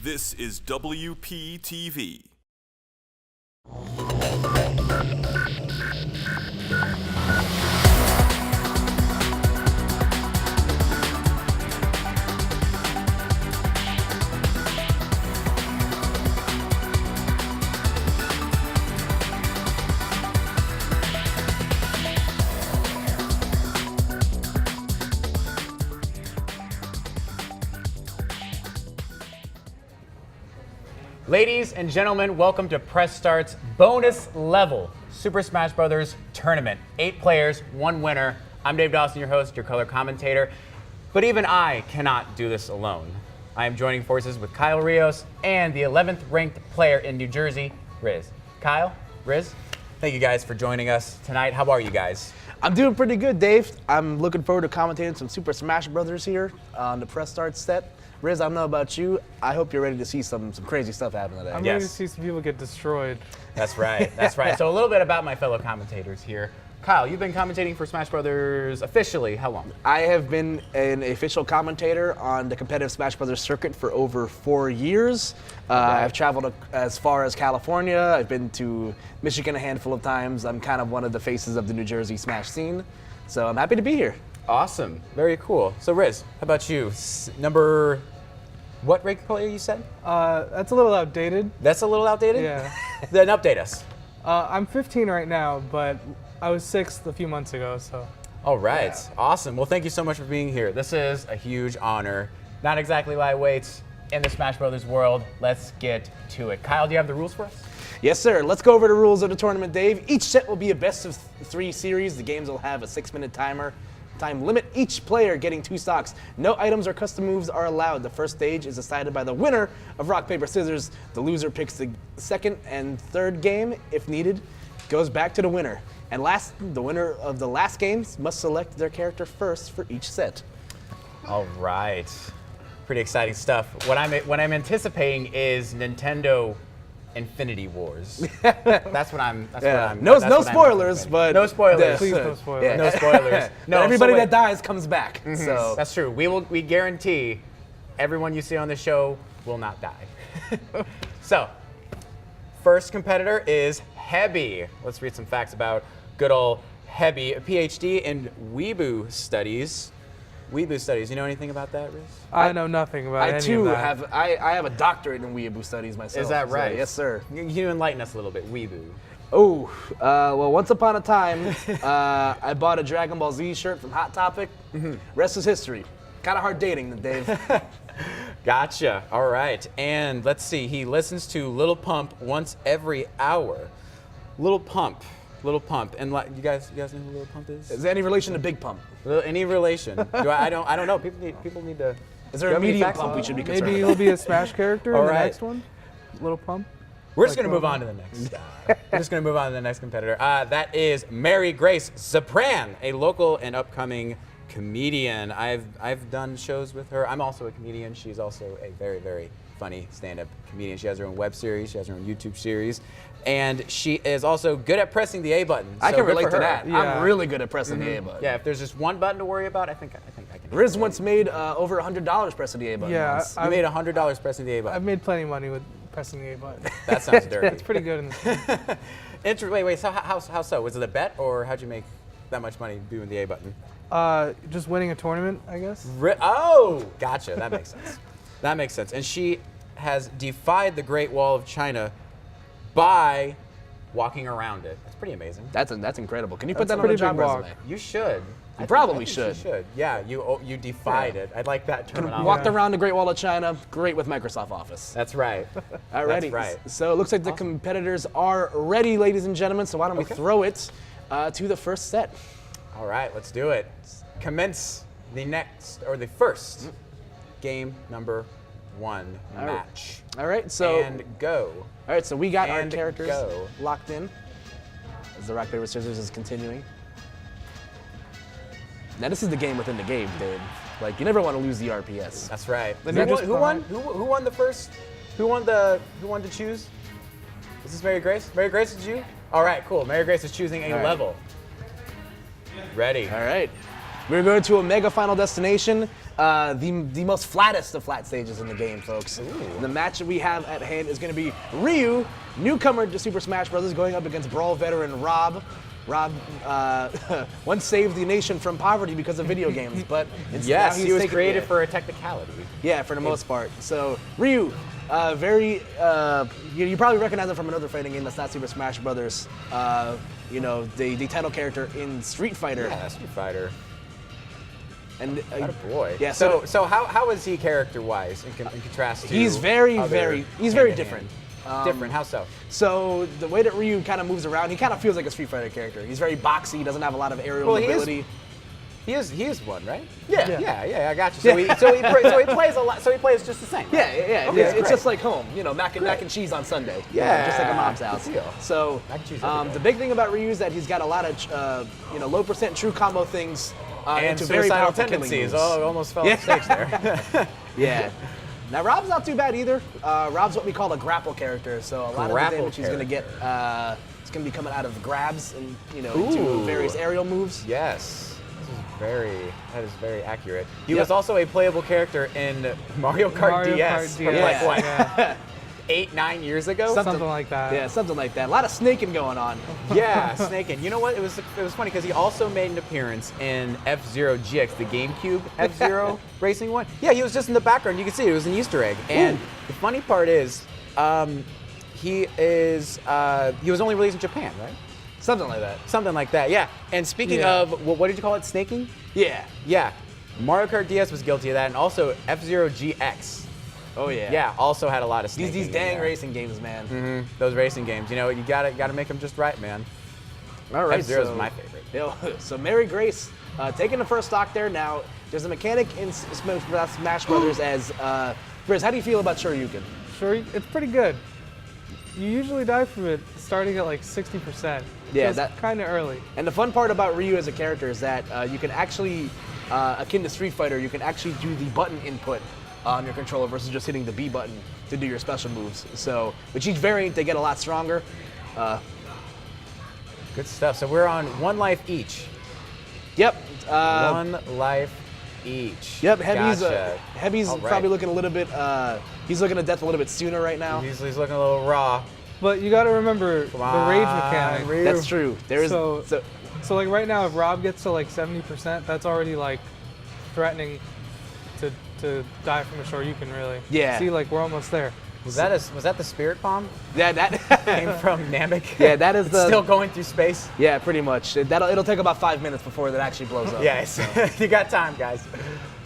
This is WPTV. Ladies and gentlemen, welcome to Press Start's bonus level Super Smash Bros. Tournament. 8 players, 1 winner. I'm Dave Dawson, your host, your color commentator. But even I cannot do this alone. I am joining forces with Kyle Rios and the 11th ranked player in New Jersey, Riz. Kyle, Riz, thank you guys for joining us tonight. How are you guys? I'm doing pretty good, Dave. I'm looking forward to commentating some Super Smash Bros. Here on the Press Start set. Riz, I don't know about you. I hope you're ready to see some crazy stuff happen today. I'm ready to see some people get destroyed. That's right. That's right. So a little bit about my fellow commentators here. Kyle, you've been commentating for Smash Brothers officially how long? I have been an official commentator on the competitive Smash Brothers circuit for over 4 years. I've traveled as far as California. I've been to Michigan a handful of times. I'm kind of one of the faces of the New Jersey Smash scene. So I'm happy to be here. Awesome. Very cool. So Riz, how about you? What rank player you said? That's a little outdated. That's a little outdated? Yeah. Then update us. I'm 15 right now, but I was 6th a few months ago, so. All right. Yeah. Awesome. Well, thank you so much for being here. This is a huge honor. Not exactly lightweights in the Smash Brothers world. Let's get to it. Kyle, do you have the rules for us? Yes, sir. Let's go over the rules of the tournament, Dave. Each set will be a best of 3 series. The games will have a 6-minute time limit, each player getting 2 stocks. No items or custom moves are allowed. The first stage is decided by the winner of rock, paper, scissors. The loser picks the second and third game. If needed, goes back to the winner. And last, the winner of the last games must select their character first for each set. All right. Pretty exciting stuff. What I'm anticipating is Nintendo Infinity Wars. That's what I'm. No spoilers, but no spoilers. Please no spoilers. Yeah. No spoilers. No. Everybody that dies comes back. Mm-hmm. So that's true. We guarantee everyone you see on the show will not die. So, first competitor is Hebby. Let's read some facts about good old Hebby, a PhD in Weeaboo Studies. Weeaboo Studies. You know anything about that, Riz? I know nothing about any I too of that. have. I have a doctorate in Weeaboo Studies myself. Is that right? So, yes, sir. You enlighten us a little bit. Weeaboo. Oh, well, once upon a time, I bought a Dragon Ball Z shirt from Hot Topic. Mm-hmm. Rest is history. Kind of hard dating, Dave. Gotcha. All right. And let's see. He listens to Little Pump once every hour. Little Pump. And you guys know who Little Pump is? Is there any relation to Big Pump? Any relation? I don't know. People need to. Is there a medium pump we should be concerned Maybe he'll be a Smash character in the next one? Little Pump? We're just going to move on to the next. We're just going to move on to the next competitor. That is Mary Grace Czapran, a local and upcoming comedian. I've done shows with her. I'm also a comedian. She's also a very, very funny stand-up comedian. She has her own web series. She has her own YouTube series. And she is also good at pressing the A button. I so can relate to her. that. Yeah. I'm really good at pressing the A button. Yeah, if there's just one button to worry about, I think I can. Riz once made over $100 pressing the A button. Yeah, once. You made $100 pressing the A button. I've made plenty of money with pressing the A button. That sounds dirty. It's pretty good in this. Wait. So how so? Was it a bet, or how'd you make that much money doing the A button? Just winning a tournament, I guess. Oh, gotcha. That makes sense. That makes sense. And she has defied the Great Wall of China by walking around it. That's pretty amazing. That's incredible. Can you put That's that a on a pretty job big walk. resume? You should. You probably should. Yeah, you defied it. I'd like that terminology. Walked around the Great Wall of China. Great with Microsoft Office. That's right. Alrighty. That's right. So it looks like the competitors are ready, ladies and gentlemen. So why don't we throw it to the first set? All right, let's do it. Commence the first game number 1 match. All right. So And go. all right. So we got our And characters go. locked in as the rock paper scissors is continuing. Now this is the game within the game, Dave. Like you never want to lose the RPS. That's right. Who won? Who won the first? Who won to choose? Is this Mary Grace? Mary Grace, is you? All right, cool. Mary Grace is choosing a level. Ready. All right. We're going to a mega final destination. the most flattest of flat stages in the game, folks. The match that we have at hand is going to be Ryu, newcomer to Super Smash Bros., going up against Brawl veteran Rob. Rob once saved the nation from poverty because of video games, but Yes, now he was taken- created for a technicality. Yeah, for the most part. So Ryu, you probably recognize him from another fighting game that's not Super Smash Brothers. The title character in Street Fighter. Yeah, Street Fighter. And What a boy. Yeah. So how is he character-wise in contrast to? he's very other very different. Different. How so? So the way that Ryu kind of moves around, he kind of feels like a Street Fighter character. He's very boxy. He doesn't have a lot of aerial mobility. He is one, right? Yeah. Yeah, I got you. So he plays a lot. So he plays just the same. Yeah. Okay, It's great. just like home, mac and cheese on Sunday. Yeah, just like a mom's house. good deal. So Mac and cheese every day. the big thing about Ryu is that he's got a lot of low percent true combo things And into very suicidal powerful killing tendencies. moves. Oh, almost fell off stage there. Yeah. Now Rob's not too bad either. Rob's what we call a grapple character. So a lot of the Grapple damage he's going to get, it's going to be coming out of grabs and into Ooh. various aerial moves. Yes. That is very accurate. He Yep. was also a playable character in Mario Kart Mario DS Kart from DS, like what, yeah. 8-9 years ago? Something like that. Yeah, something like that. A lot of snaking going on. Yeah, snaking. You know what? It was funny because he also made an appearance in F-Zero GX, the GameCube F-Zero racing one. Yeah, he was just in the background. You can see it was an Easter egg. And the funny part is, he was only released in Japan, right? Something like that. Something like that. Yeah. And speaking Yeah. of, what did you call it? Snaking? Yeah. Yeah. Mario Kart DS was guilty of that, and also F-Zero GX. Oh yeah. Yeah, also had a lot of snaking. These in dang there. racing games, man. Those racing games, you gotta make them just right, man. All right. F-Zero's so- my favorite. So Mary Grace taking the first stock there. Now there's a mechanic in Smash Brothers as Briz, how do you feel about Shoryuken? Sure, it's pretty good. You usually die from it starting at like 60%. Yeah, so that- it's kind of early. And the fun part about Ryu as a character is that you can actually, akin to Street Fighter, you can actually do the button input on your controller versus just hitting the B button to do your special moves. So with each variant, they get a lot stronger. Good stuff. So we're on one life each. Yep. One life each. Yep. Hebby's, Gotcha. Hebby's All right. probably looking a little bit. He's looking to death a little bit sooner right now. He's looking a little raw. But you got to remember the rage on, mechanic. Ryu. That's true. There is. So- so So like right now, if Rob gets to like 70%, that's already like threatening to die from a Shoryuken, really. Yeah. See, like we're almost there. Was that the spirit bomb? yeah, that. Came from Namek? Yeah, that is It's the. still going through space? Yeah, pretty much. It'll take about 5 minutes before that actually blows up. Yes. You got time, guys.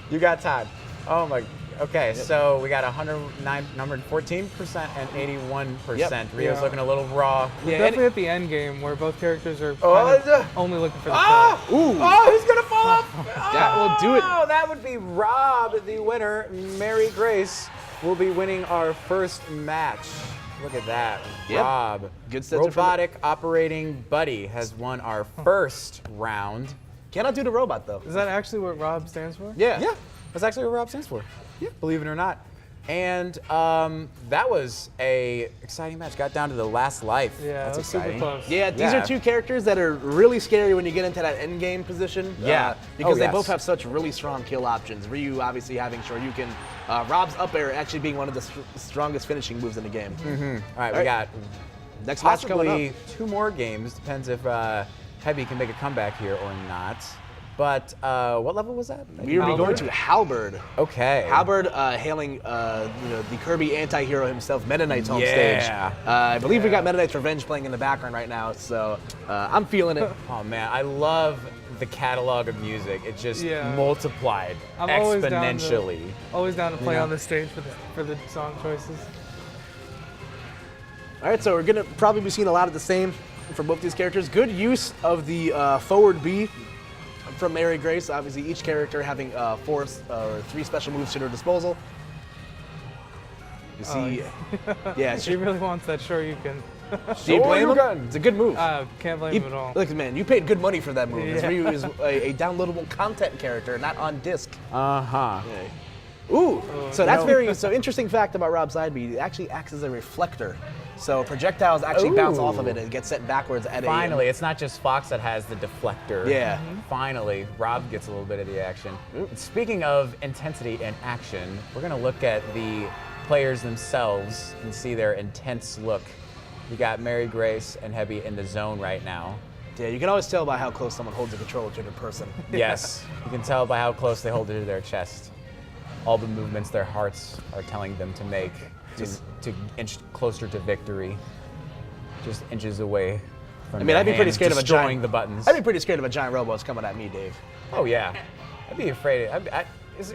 You got time. Oh my. Okay, so we got 114% and 81%. Yep. Rio's Yeah. looking a little raw. We're Yeah, definitely at the end game where both characters are Oh, kind of only looking for the Ah! kill. Ooh. Oh, he's gonna fall off! That will do it. Oh, that would be Rob, the winner. Mary Grace will be winning our first match. Look at that. Yep. Rob. Good sense of Robotic Operating Buddy has won our first round. Cannot do the robot though. Is that actually what Rob stands for? Yeah. Yeah, that's actually what Rob stands for. Yeah, believe it or not. And that was a exciting match. Got down to the last life. Yeah, That's that was super exciting. close. Yeah, these Yeah. are two characters that are really scary when you get into that end game position. Yeah. Because Oh, they yes. both have such really strong kill options. Ryu obviously having Shoryuken, Rob's up air actually being one of the strongest finishing moves in the game. All right, we got Next match coming possibly up. 2 more games. Depends if Hebby can make a comeback here or not. But what level was that? We will be going to Halberd. Okay. Halberd hailing the Kirby anti-hero himself, Meta Knight's home Yeah. stage. I believe we got Meta Knight's Revenge playing in the background right now, so I'm feeling it. Oh man, I love the catalog of music. It just Yeah. multiplied I'm always down exponentially. Always down to play Yeah. on this stage for the song choices. All right, so we're gonna probably be seeing a lot of the same for both these characters. Good use of the forward B from Mary Grace. Obviously, each character having 3 special moves to their disposal. You see, yeah, She really wants that Shoryuken. do you blame him? Shoryuken. It's a good move. Can't blame him at all. Look, man, you paid good money for that move. This Yeah. Ryu is a downloadable content character, not on disc. Uh-huh. Ooh, so that's so interesting fact about Rob's side B. It actually acts as a reflector. So projectals actually bounce off of it and get sent backwards at Finally, it's not just Fox that has the deflector. Yeah. Finally, Rob gets a little bit of the action. And speaking of intensity and action, we're going to look at the players themselves and see their intense look. We got Mary Grace and Hebby in the zone right now. Yeah, you can always tell by how close someone holds a controller to their person. Yes, you can tell by how close they hold it to their chest. All the movements their hearts are telling them to make to inch closer to victory. Just inches away from I'd be pretty scared of destroying the buttons. I'd be pretty scared of a giant robot coming at me, Dave. Oh yeah, I'd be afraid.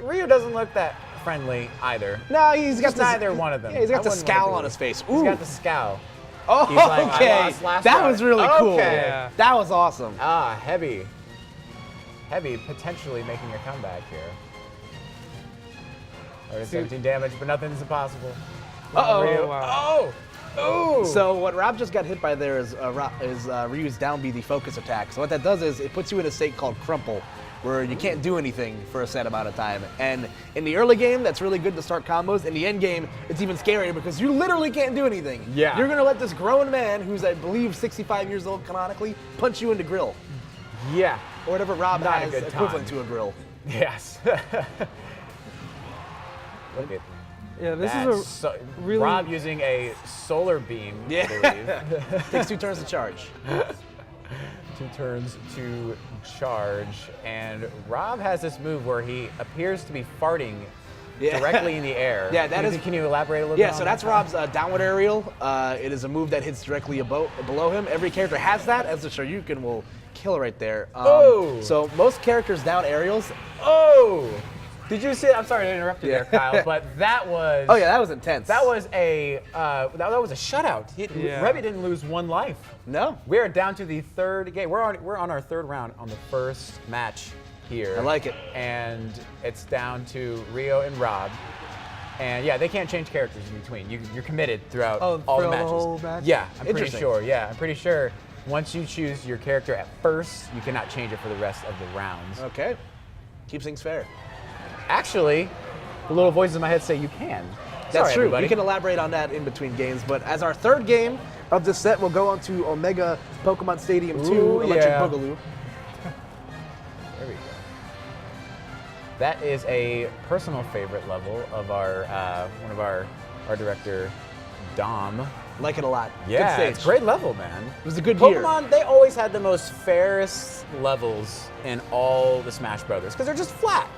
Rio doesn't look that friendly either. No, he's got neither one of them. Yeah, he's got the scowl on his face. Ooh. He's got the scowl. Oh, He's like, okay. I lost last That round. was really cool. Okay. Yeah. That was awesome. Hebby potentially making a comeback here. Already 17 damage, but nothing's impossible. Uh-oh. Rio. Wow. Oh! So what Rob just got hit by there is Ryu's down B, the focus attack. So what that does is it puts you in a state called crumple, where you can't do anything for a set amount of time. And in the early game, that's really good to start combos. In the end game, it's even scarier because you literally can't do anything. Yeah. You're gonna let this grown man, who's I believe 65 years old canonically, punch you in the grill. Yeah. Or whatever Rob Not a has good equivalent time. to a grill. Yes. Look at Yeah, this that. is a really Rob using a solar beam, I Yeah. believe. Takes 2 turns to charge. 2 turns to charge, and Rob has this move where he appears to be farting directly in the air. Yeah, that is. Can you elaborate a little bit? Yeah, so that's Rob's downward aerial. It is a move that hits directly below him. Every character has that, as the Shoryuken will kill right there. So most characters down aerials. Oh! Did you see? I'm sorry to interrupt you there, Kyle, but that was. Oh yeah, that was intense. That was a that was a shutout. Rebby didn't lose 1 life. No. We are down to the 3rd game. We're on our 3rd round on the first match here. I like it. And it's down to Rio and Rob. And yeah, they can't change characters in between. You're committed throughout all the throughout matches. the whole match? Yeah, I'm pretty Interesting. sure. Yeah, I'm pretty sure. Once you choose your character at first, you cannot change it for the rest of the rounds. Okay. Keeps things fair. Actually, the little voices in my head say you can. That's Sorry, true. everybody. We can elaborate on that in between games. But as our 3rd game of this set, we'll go on to Omega Pokemon Stadium 2 Ooh, Electric yeah. Boogaloo. There we go. That is a personal favorite level of our one of our director, Dom. Like it a lot. Yeah, Good it's a stage. great level, man. It was a good year. Pokemon, they always had the most fairest levels in all the Smash Brothers because they're just flat.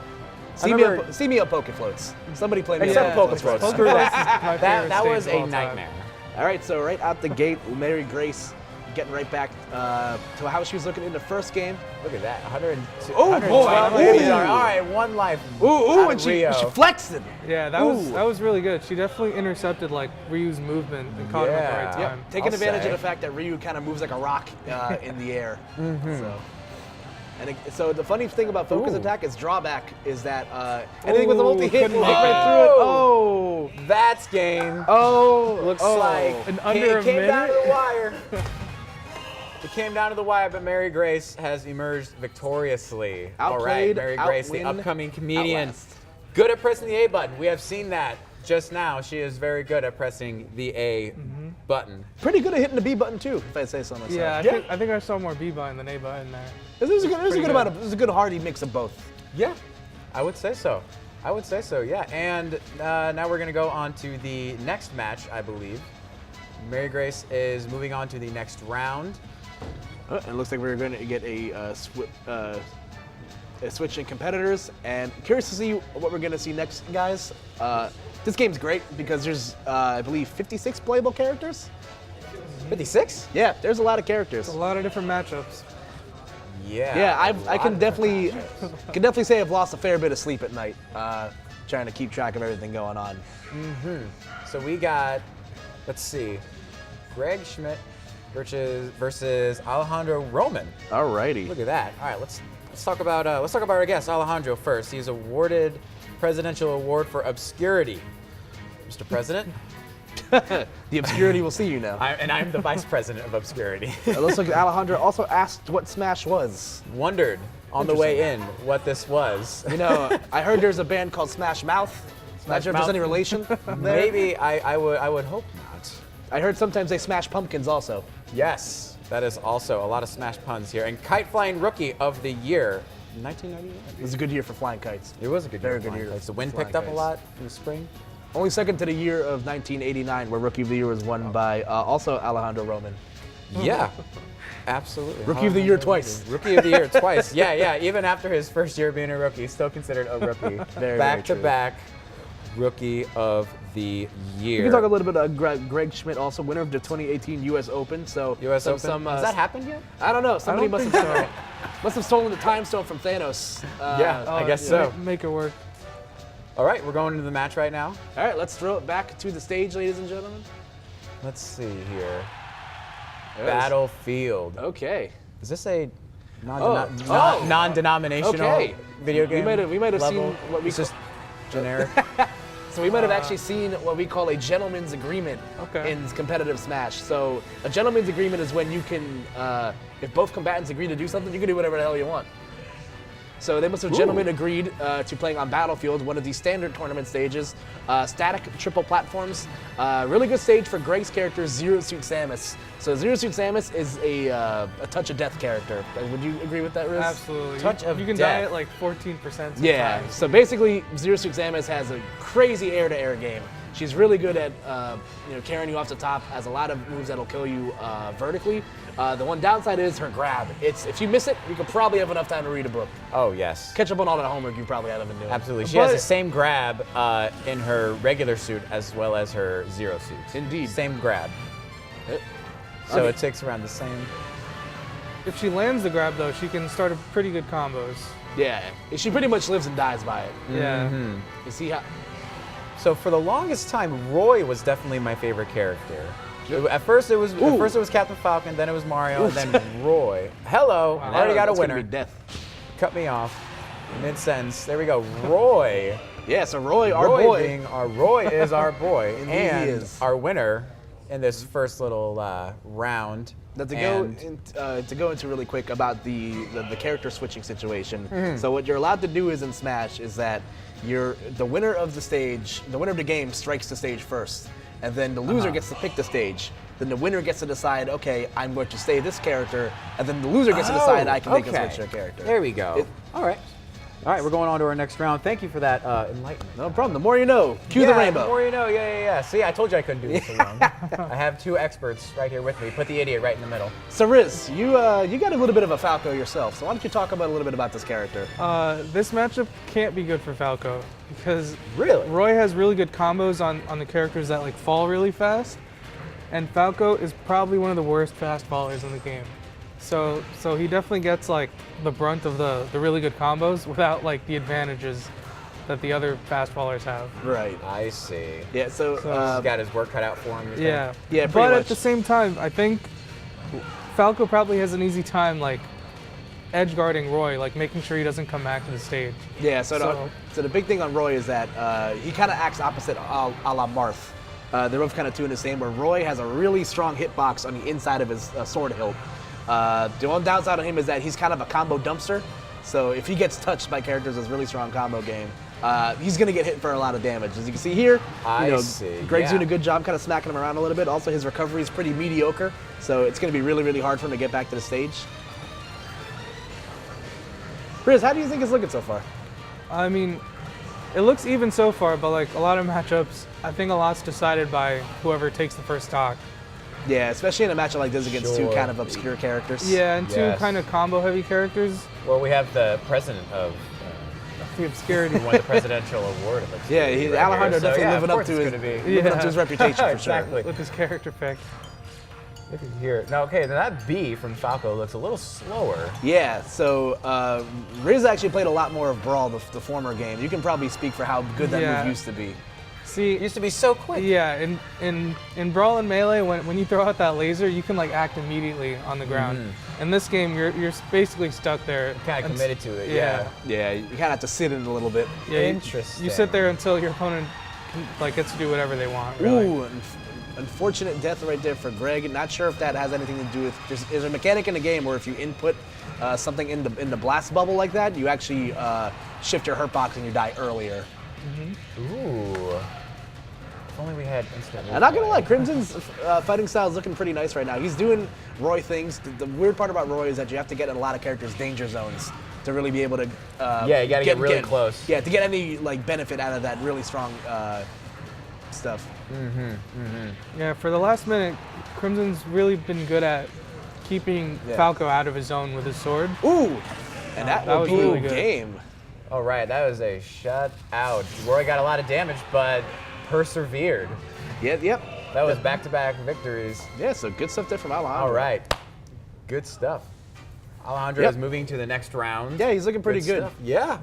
See me up Pokefloats. Somebody play me Except some Pokefloats. Pokefloats. Screw that. my That favorite was stage of a all time. nightmare. All right, so right out the gate, Mary Grace getting right back to how she was looking in the first game. Look at that, 102. Oh, boy. 112. Ooh. All right, 1 life. Ooh, out and of she Rio. flexed it. Yeah, that was really good. She definitely intercepted like Ryu's movement and caught him at the right Yeah. time. Taking I'll advantage say. of the fact that Ryu kind of moves like a rock in the air. So the funny thing about focus Ooh. attack is drawback is that anything with a multi-hit couldn't will hit make right through it. Oh. That's game. Oh. Looks oh. like In under a it came down to minute? the wire. It came down to the wire, but Mary Grace has emerged victoriously. All right, Outplayed, Mary Grace, the outwin, upcoming comedian. outlast. Good at pressing the A button. We have seen that just now. She is very good at pressing the A button. Pretty good at hitting the B button too, if I say so myself. Yeah, I think I saw more B button than A button there. This is a good, pretty good. this is a good hearty mix of both. Yeah, I would say so. I would say so, yeah. And now we're going to go on to the next match, I believe. Mary Grace is moving on to the next round. It looks like we're going to get a switch in competitors, and curious to see what we're going to see next, guys. This game's great because there's, I believe, 56 playable characters. 56? Yeah, there's a lot of characters. A lot of different matchups. Yeah. Yeah, I a can lot. definitely say I've lost a fair bit of sleep at night trying to keep track of everything going on. So we got, let's see, Greg Schmitt versus Alejandro Roman. Alrighty. Look at that. All right, let's talk about our guest Alejandro first. He's awarded Presidential Award for Obscurity. Mr. President, The obscurity will see you now. I'm the Vice President of Obscurity. It looks like Alejandro also asked what Smash was. Wondered on the way in what this was. You know, I heard there's a band called Smash Mouth. Not sure if there's any relation there. Maybe I would hope not. I heard sometimes they smash pumpkins also. Yes, that is also a lot of smash puns here. And Kite Flying Rookie of the Year, 1991. It was a good year for flying kites. It was a good Very year. good year. Kites. The wind Flying picked up a kites. lot in the spring. Only second to the year of 1989, where Rookie of the Year was won by also Alejandro Roman. Yeah, absolutely. Rookie of the Year twice. Rookie of the Year twice. Yeah. Even after his first year being a rookie, still considered a rookie. Very back to true. back, Rookie of the Year. We can talk a little bit about Greg Schmitt, also winner of the 2018 U.S. Open. So U.S. Open. Has Has that happened yet? I don't know. Somebody don't must have stolen the time stone from Thanos. Yeah, I guess so. Make it work. All right, we're going into the match right now. All right, let's throw it back to the stage, ladies and gentlemen. Let's see here. Yes. Battlefield. Okay. Is this a Oh. non-denominational Okay. video game? We might have level? seen what we It's just generic. So we might have actually seen what we call a gentleman's agreement in competitive Smash. So a gentleman's agreement is when you can, if both combatants agree to do something, you can do whatever the hell you want. So they must have gentlemen agreed to playing on Battlefield, one of the standard tournament stages. Static triple platforms. Really good stage for Greg's character, Zero Suit Samus. So Zero Suit Samus is a touch of death character. Would you agree with that, Riz? Absolutely. Touch of You can death. die at like 14% sometimes. Yeah, so basically, Zero Suit Samus has a crazy air-to-air game. She's really good at carrying you off the top, has a lot of moves that'll kill you vertically. The one downside is her grab. If you miss it, you could probably have enough time to read a book. Oh, yes. Catch up on all that homework you probably haven't been doing. Absolutely. She has the same grab in her regular suit as well as her Zero suit. Indeed. Same grab. So it takes around the same. If she lands the grab though, she can start a pretty good combos. Yeah, she pretty much lives and dies by it. Yeah. You see how? So for the longest time, Roy was definitely my favorite character. At first it was Captain Falcon, then it was Mario, and then Roy. Hello, I already got a That's gonna winner. be death. Cut me off. Mid-sentence. There we go. Roy. Yeah, so Roy, our Roy boy. Roy is our boy. Indeed he and is. our winner in this first little round. Now to go into really quick about the character switching situation. So what you're allowed to do is in Smash is that the winner of the stage, the winner of the game strikes the stage first, and then the loser gets to pick the stage. Then the winner gets to decide, okay, I'm going to stay this character, and then the loser gets to decide I can make a switch their character. There we go. All right. All right, we're going on to our next round. Thank you for that enlightenment. No problem. The more you know. Cue the rainbow. The more you know. Yeah. See, I told you I couldn't do this alone. I have two experts right here with me. Put the idiot right in the middle. So Riz, you got a little bit of a Falco yourself. So why don't you talk about a little bit about this character? This matchup can't be good for Falco because Really? Roy has really good combos on the characters that like fall really fast, and Falco is probably one of the worst fast fallers in the game. So he definitely gets like the brunt of the really good combos without like the advantages that the other fast fallers have. Right. I see. Yeah. So He's got his work cut out for him. you think? Yeah. Yeah, pretty But much. at the same time, I think Falco probably has an easy time like edge guarding Roy, like making sure he doesn't come back to the stage. yeah. So the big thing on Roy is that he kind of acts opposite a la Marth. They're both kind of two in the same. Where Roy has a really strong hitbox on the inside of his sword hilt. The one downside on him is that he's kind of a combo dumpster. So if he gets touched by characters with really strong combo game, he's going to get hit for a lot of damage. As you can see here, I see, Greg's yeah. doing a good job kind of smacking him around a little bit. Also, his recovery is pretty mediocre, so it's going to be really, really hard for him to get back to the stage. Riz, how do you think it's looking so far? I mean, it looks even so far, but like a lot of matchups, I think a lot's decided by whoever takes the first stock. Yeah, especially in a matchup like this against two Sure. kind of obscure characters. Yeah, and two Yes. kind of combo-heavy characters. Well, we have the president of The obscurity. who won the presidential award of Yeah, obscurity right Alejandro here. So, definitely yeah, living of up to course his it's gonna be. living up to his reputation for Exactly. with his character pick. Look at here. Now, okay, now that B from Falco looks a little slower. Yeah, so Riz actually played a lot more of Brawl, the former game. You can probably speak for how good that Yeah. move used to be. See, It used to be so quick. yeah, in Brawl and Melee, when you throw out that laser, you can like act immediately on the ground. In this game, you're basically stuck there. Kind of committed to it. Yeah. Yeah, you kind of have to sit in it a little bit. Yeah, Interesting. You sit there until your opponent gets to do whatever they want. Really. Ooh, unfortunate death right there for Greg. Not sure if that has anything to do with. There's a mechanic in the game where if you input something in the blast bubble like that, you actually shift your hurt box and you die earlier. Ooh. If only we had instant. I'm not gonna lie, Crimson's fighting style is looking pretty nice right now. He's doing Roy things. The weird part about Roy is that you have to get in a lot of characters' danger zones to really be able to. Yeah, you gotta get really close. Yeah, to get any benefit out of that really strong stuff. Yeah, for the last minute, Crimson's really been good at keeping Falco out of his zone with his sword. Ooh, and that was will be really a good. game. All right, that was a shutout. Roy got a lot of damage, but persevered. Yep. That was back-to-back victories. Yeah, so good stuff there from Alejandro. All right, good stuff. Alejandro is moving to the next round. Yeah, he's looking pretty good. Stuff. Yeah.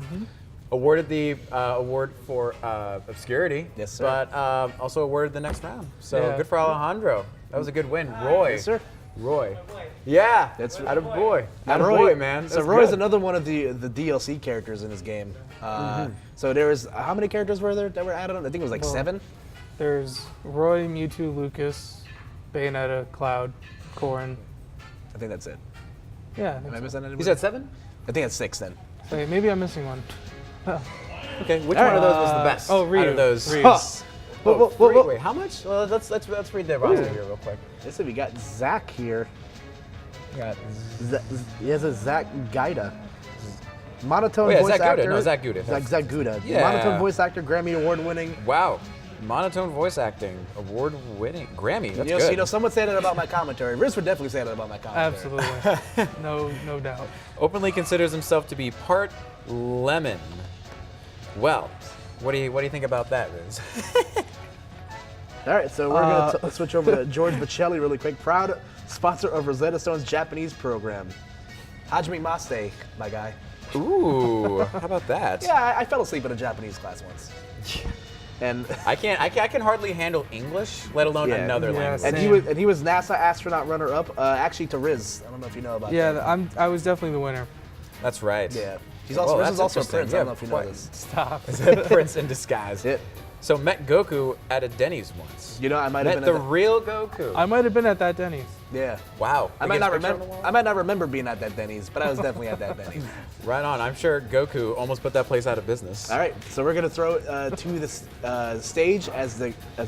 Awarded the award for obscurity. Yes, sir. But also awarded the next round. So Yeah. good for Alejandro. That was a good win. Roy. Yes, sir. Roy. Yeah. That's out of boy. Now, Out of boy, man. So That's Roy's good. another one of the DLC characters in this game. So there was, how many characters were there that were added on? I think it was like 7. There's Roy, Mewtwo, Lucas, Bayonetta, Cloud, Corrin. I think that's it. Yeah. I Am think I so. missing anybody? You said 7? I think that's 6 then. Wait, maybe I'm missing one. Okay. Which one of those was the best? Oh, Out Rios. of those. Rios. Oh, Whoa. three. Wait, how much? Well, let's read the roster here real quick. Listen, we got Zach here. We got He has a Zach Guida. Monotone Oh, yeah, voice Zach Guida. actor. No, Zach Guida. Zach Guida. Yeah. Monotone voice actor, Grammy Award winning. wow. Monotone voice acting, award-winning Grammy. That's good. You know, some would say that about my commentary. Riz would definitely say that about my commentary. Absolutely. No doubt. Openly considers himself to be part lemon. Well, what do you think about that, Riz? All right, so we're going to switch over to George Buchelli really quick. Proud sponsor of Rosetta Stone's Japanese program. Hajime Maste, my guy. Ooh, how about that? Yeah, I fell asleep in a Japanese class once. And I can hardly handle English, let alone another Yeah, language. and he was NASA astronaut runner-up, actually to Riz. I don't know if you know about that. Yeah, I was definitely the winner. That's right. Yeah. He's also, Riz that's is also a interesting. prince. I don't know if you know this. Stop. It's a prince in disguise. Yeah. So met Goku at a Denny's once. You know, I might have Met been the at real Goku. I might have been at that Denny's. Yeah. Wow. I might Biggest not picture on remember. the wall? I might not remember being at that Denny's, but I was definitely at that Denny's. Right on. I'm sure Goku almost put that place out of business. All right, so we're gonna throw it to the stage as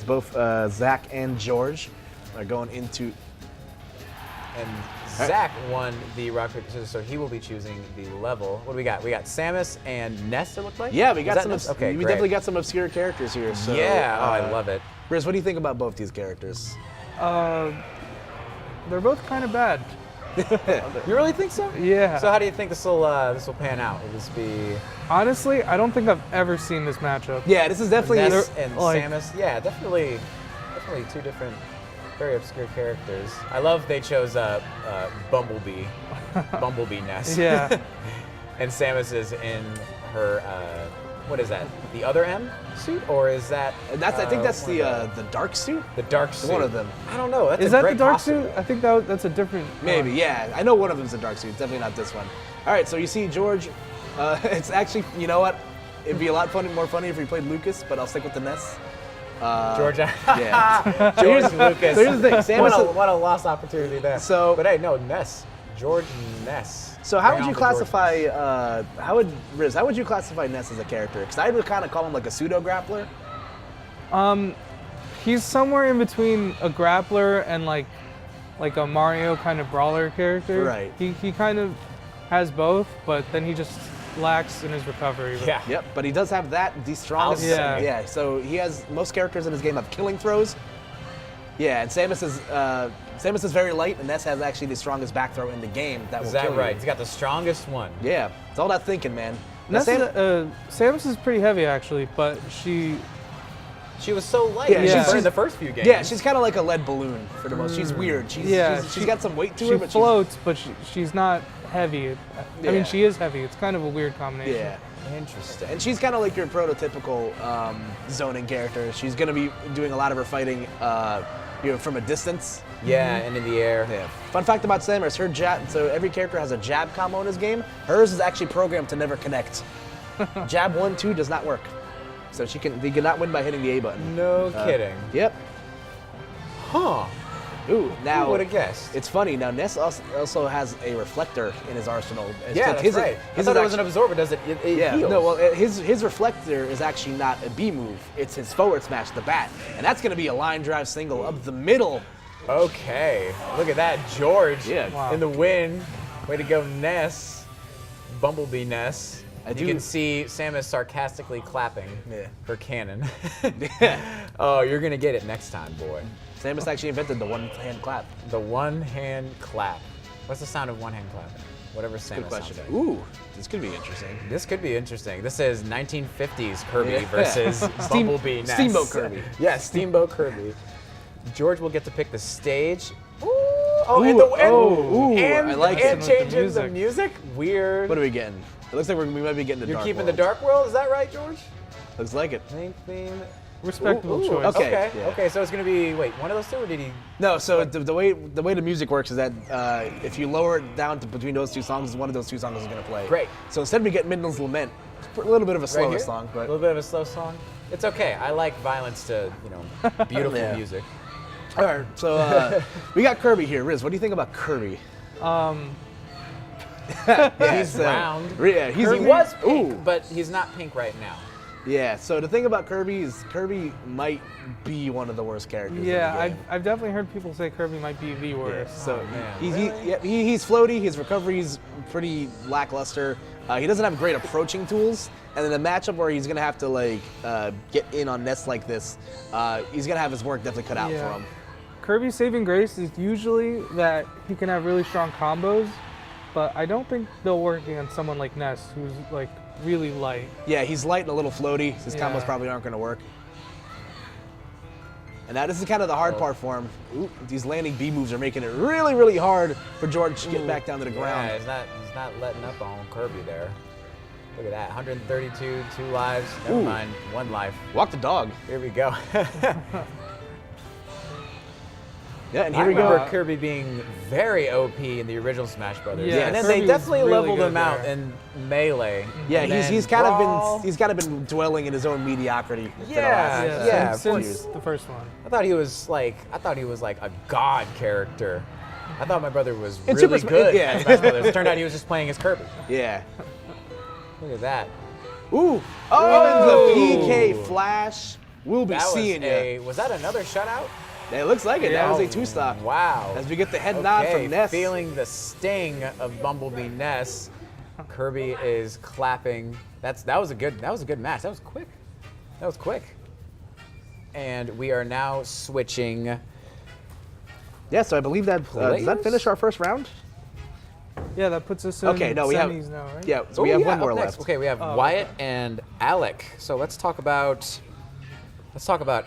both Zach and George are going into. And Zach won the rock paper scissors, so he will be choosing the level. What do we got? We got Samus and Ness. It looked like. Yeah, we Is got that some. Ness? Okay, we great. definitely got some obscure characters here. So Yeah. Oh, I love it. Riz, what do you think about both these characters? They're both kind of bad. You really think so? Yeah. So how do you think this will pan out? Will this be Honestly, I don't think I've ever seen this matchup. Yeah, this is definitely. Ness and like- Samus? Yeah, definitely two different, very obscure characters. I love they chose Bumblebee Ness. Yeah. And Samus is in her what is that? The other M suit, or is that? I think that's one of the dark suit. the dark suit. One of them. I don't know. That's Is a that great the dark costume. suit? I think that's a different. Maybe, one. yeah. I know one of them's a dark suit. Definitely not this one. All right, so you see George. It's actually, you know what? It'd be a lot more funny if we played Lucas, but I'll stick with the Ness. George. Yeah. George Lucas. So here's the thing. What a lost opportunity there. So- but hey, no, Ness. George Ness. So how Bring would on you the George classify? How would you classify Ness as a character? Because I would kind of call him like a pseudo grappler. He's somewhere in between a grappler and like a Mario kind of brawler character. Right. He kind of has both, but then he just lacks in his recovery. Yeah. Yep, but he does have the strongest. Yeah. Yeah. So he has most characters in his game have killing throws. Yeah, and Samus is very light, and Ness has actually the strongest back throw in the game. That Is will that kill right? you. He's got the strongest one. Yeah, it's all that thinking, man. Now, Ness Samus is pretty heavy actually, but she She was so light. Yeah, Yeah, she's- in the first few games. Yeah, she's kind of like a lead balloon for the most. She's weird. She's got some weight to her, she but floats, but she's not heavy. I Yeah. mean, she is heavy. It's kind of a weird combination. yeah. Interesting. And she's kind of like your prototypical zoning character. She's going to be doing a lot of her fighting from a distance. Yeah, and in the air. Yeah. Fun fact about Samus, her jab, so every character has a jab combo in his game. Hers is actually programmed to never connect. Jab 1, 2 does not work. So they cannot win by hitting the A button. No kidding. Yep. Huh. Ooh, now Who would have guessed? it's funny. Now Ness also has a reflector in his arsenal. Yeah, that's right. I thought it was an absorber. Does it? It Yeah, heals. no, well, his reflector is actually not a B move. It's his forward smash, the bat. And that's going to be a line drive single up the middle. Okay. Look at that, George. Yeah. Wow. In the win. Way to go, Ness. Bumblebee Ness. You can see Samus sarcastically clapping her cannon. Oh, you're going to get it next time, boy. Samus actually invented the one-hand clap. The one-hand clap. What's the sound of one-hand clapping? Whatever Samus Good question. sounds like. Ooh, this could be interesting. This could be interesting. This is 1950s Kirby versus Bumblebee Ness. Steamboat Kirby. Yeah, Steamboat Kirby. George will get to pick the stage. Ooh, I like it. and With the changing the music. music. Weird. What are we getting? It looks like we might be getting the You're Dark keeping World. the Dark World, is that right, George? Looks like it. Link theme. Respectable Ooh, choice. okay. Okay. Yeah. Okay. So it's gonna be one of those two, or did he? No, so the way the music works is that if you lower it down to between those two songs, one of those two songs is going to play. Great. So instead we get Midland's Lament. It's a little bit of a Right slower here? song, A but little bit of a slow song. It's okay. I like violence to beautiful Yeah. music. all right. So we got Kirby here. Riz, what do you think about Kirby? He's round. Yeah, He was pink, Ooh. but he's not pink right now. Yeah. So the thing about Kirby is Kirby might be one of the worst characters. in the Yeah, game. I've definitely heard people say Kirby might be the worst. So man. he's floaty. His recovery's pretty lackluster. He doesn't have great approaching tools. And in a matchup where he's gonna have to get in on Ness like this, he's gonna have his work definitely cut out for him. Kirby's saving grace is usually that he can have really strong combos, but I don't think they'll work against someone like Ness, who's like really light. Yeah, he's light and a little floaty. His Yeah. combos probably aren't gonna work. And now this is kind of the hard part for him. Ooh, these landing B moves are making it really, really hard for George to get back down to the ground. Yeah, he's not letting up on Kirby there. Look at that, 132, 2 lives. Never Ooh. mind, 1 life. Walk the dog. Here we go. Yeah, and I here we remember go. Kirby being very OP in the original Smash Brothers. Yeah, and then Kirby they was definitely really leveled good him out there. in Melee. Yeah, And he's then kind Brawl. of been dwelling in his own mediocrity. for the Yeah, last, yeah. since the first one. I thought he was like a god character. I thought my brother was In really Super good yeah. at Smash Brothers. It turned out he was just playing as Kirby. Yeah. Look at that. Ooh. Oh, Oh. and the PK flash. We'll be That seeing you. was that another shutout? It looks like it. Yeah. that was a 2-stock. Wow. As we get the head nod Okay, from Ness. feeling the sting of Bumblebee Ness. Kirby is clapping. That was a good match. That was quick. And we are now switching. Yeah, so I believe that does that Players? finish our first round? Yeah, that puts us in Okay, no, we have semis now, right? Yeah, so we have one more up next. left. Okay, we have Wyatt and Alec. So let's talk about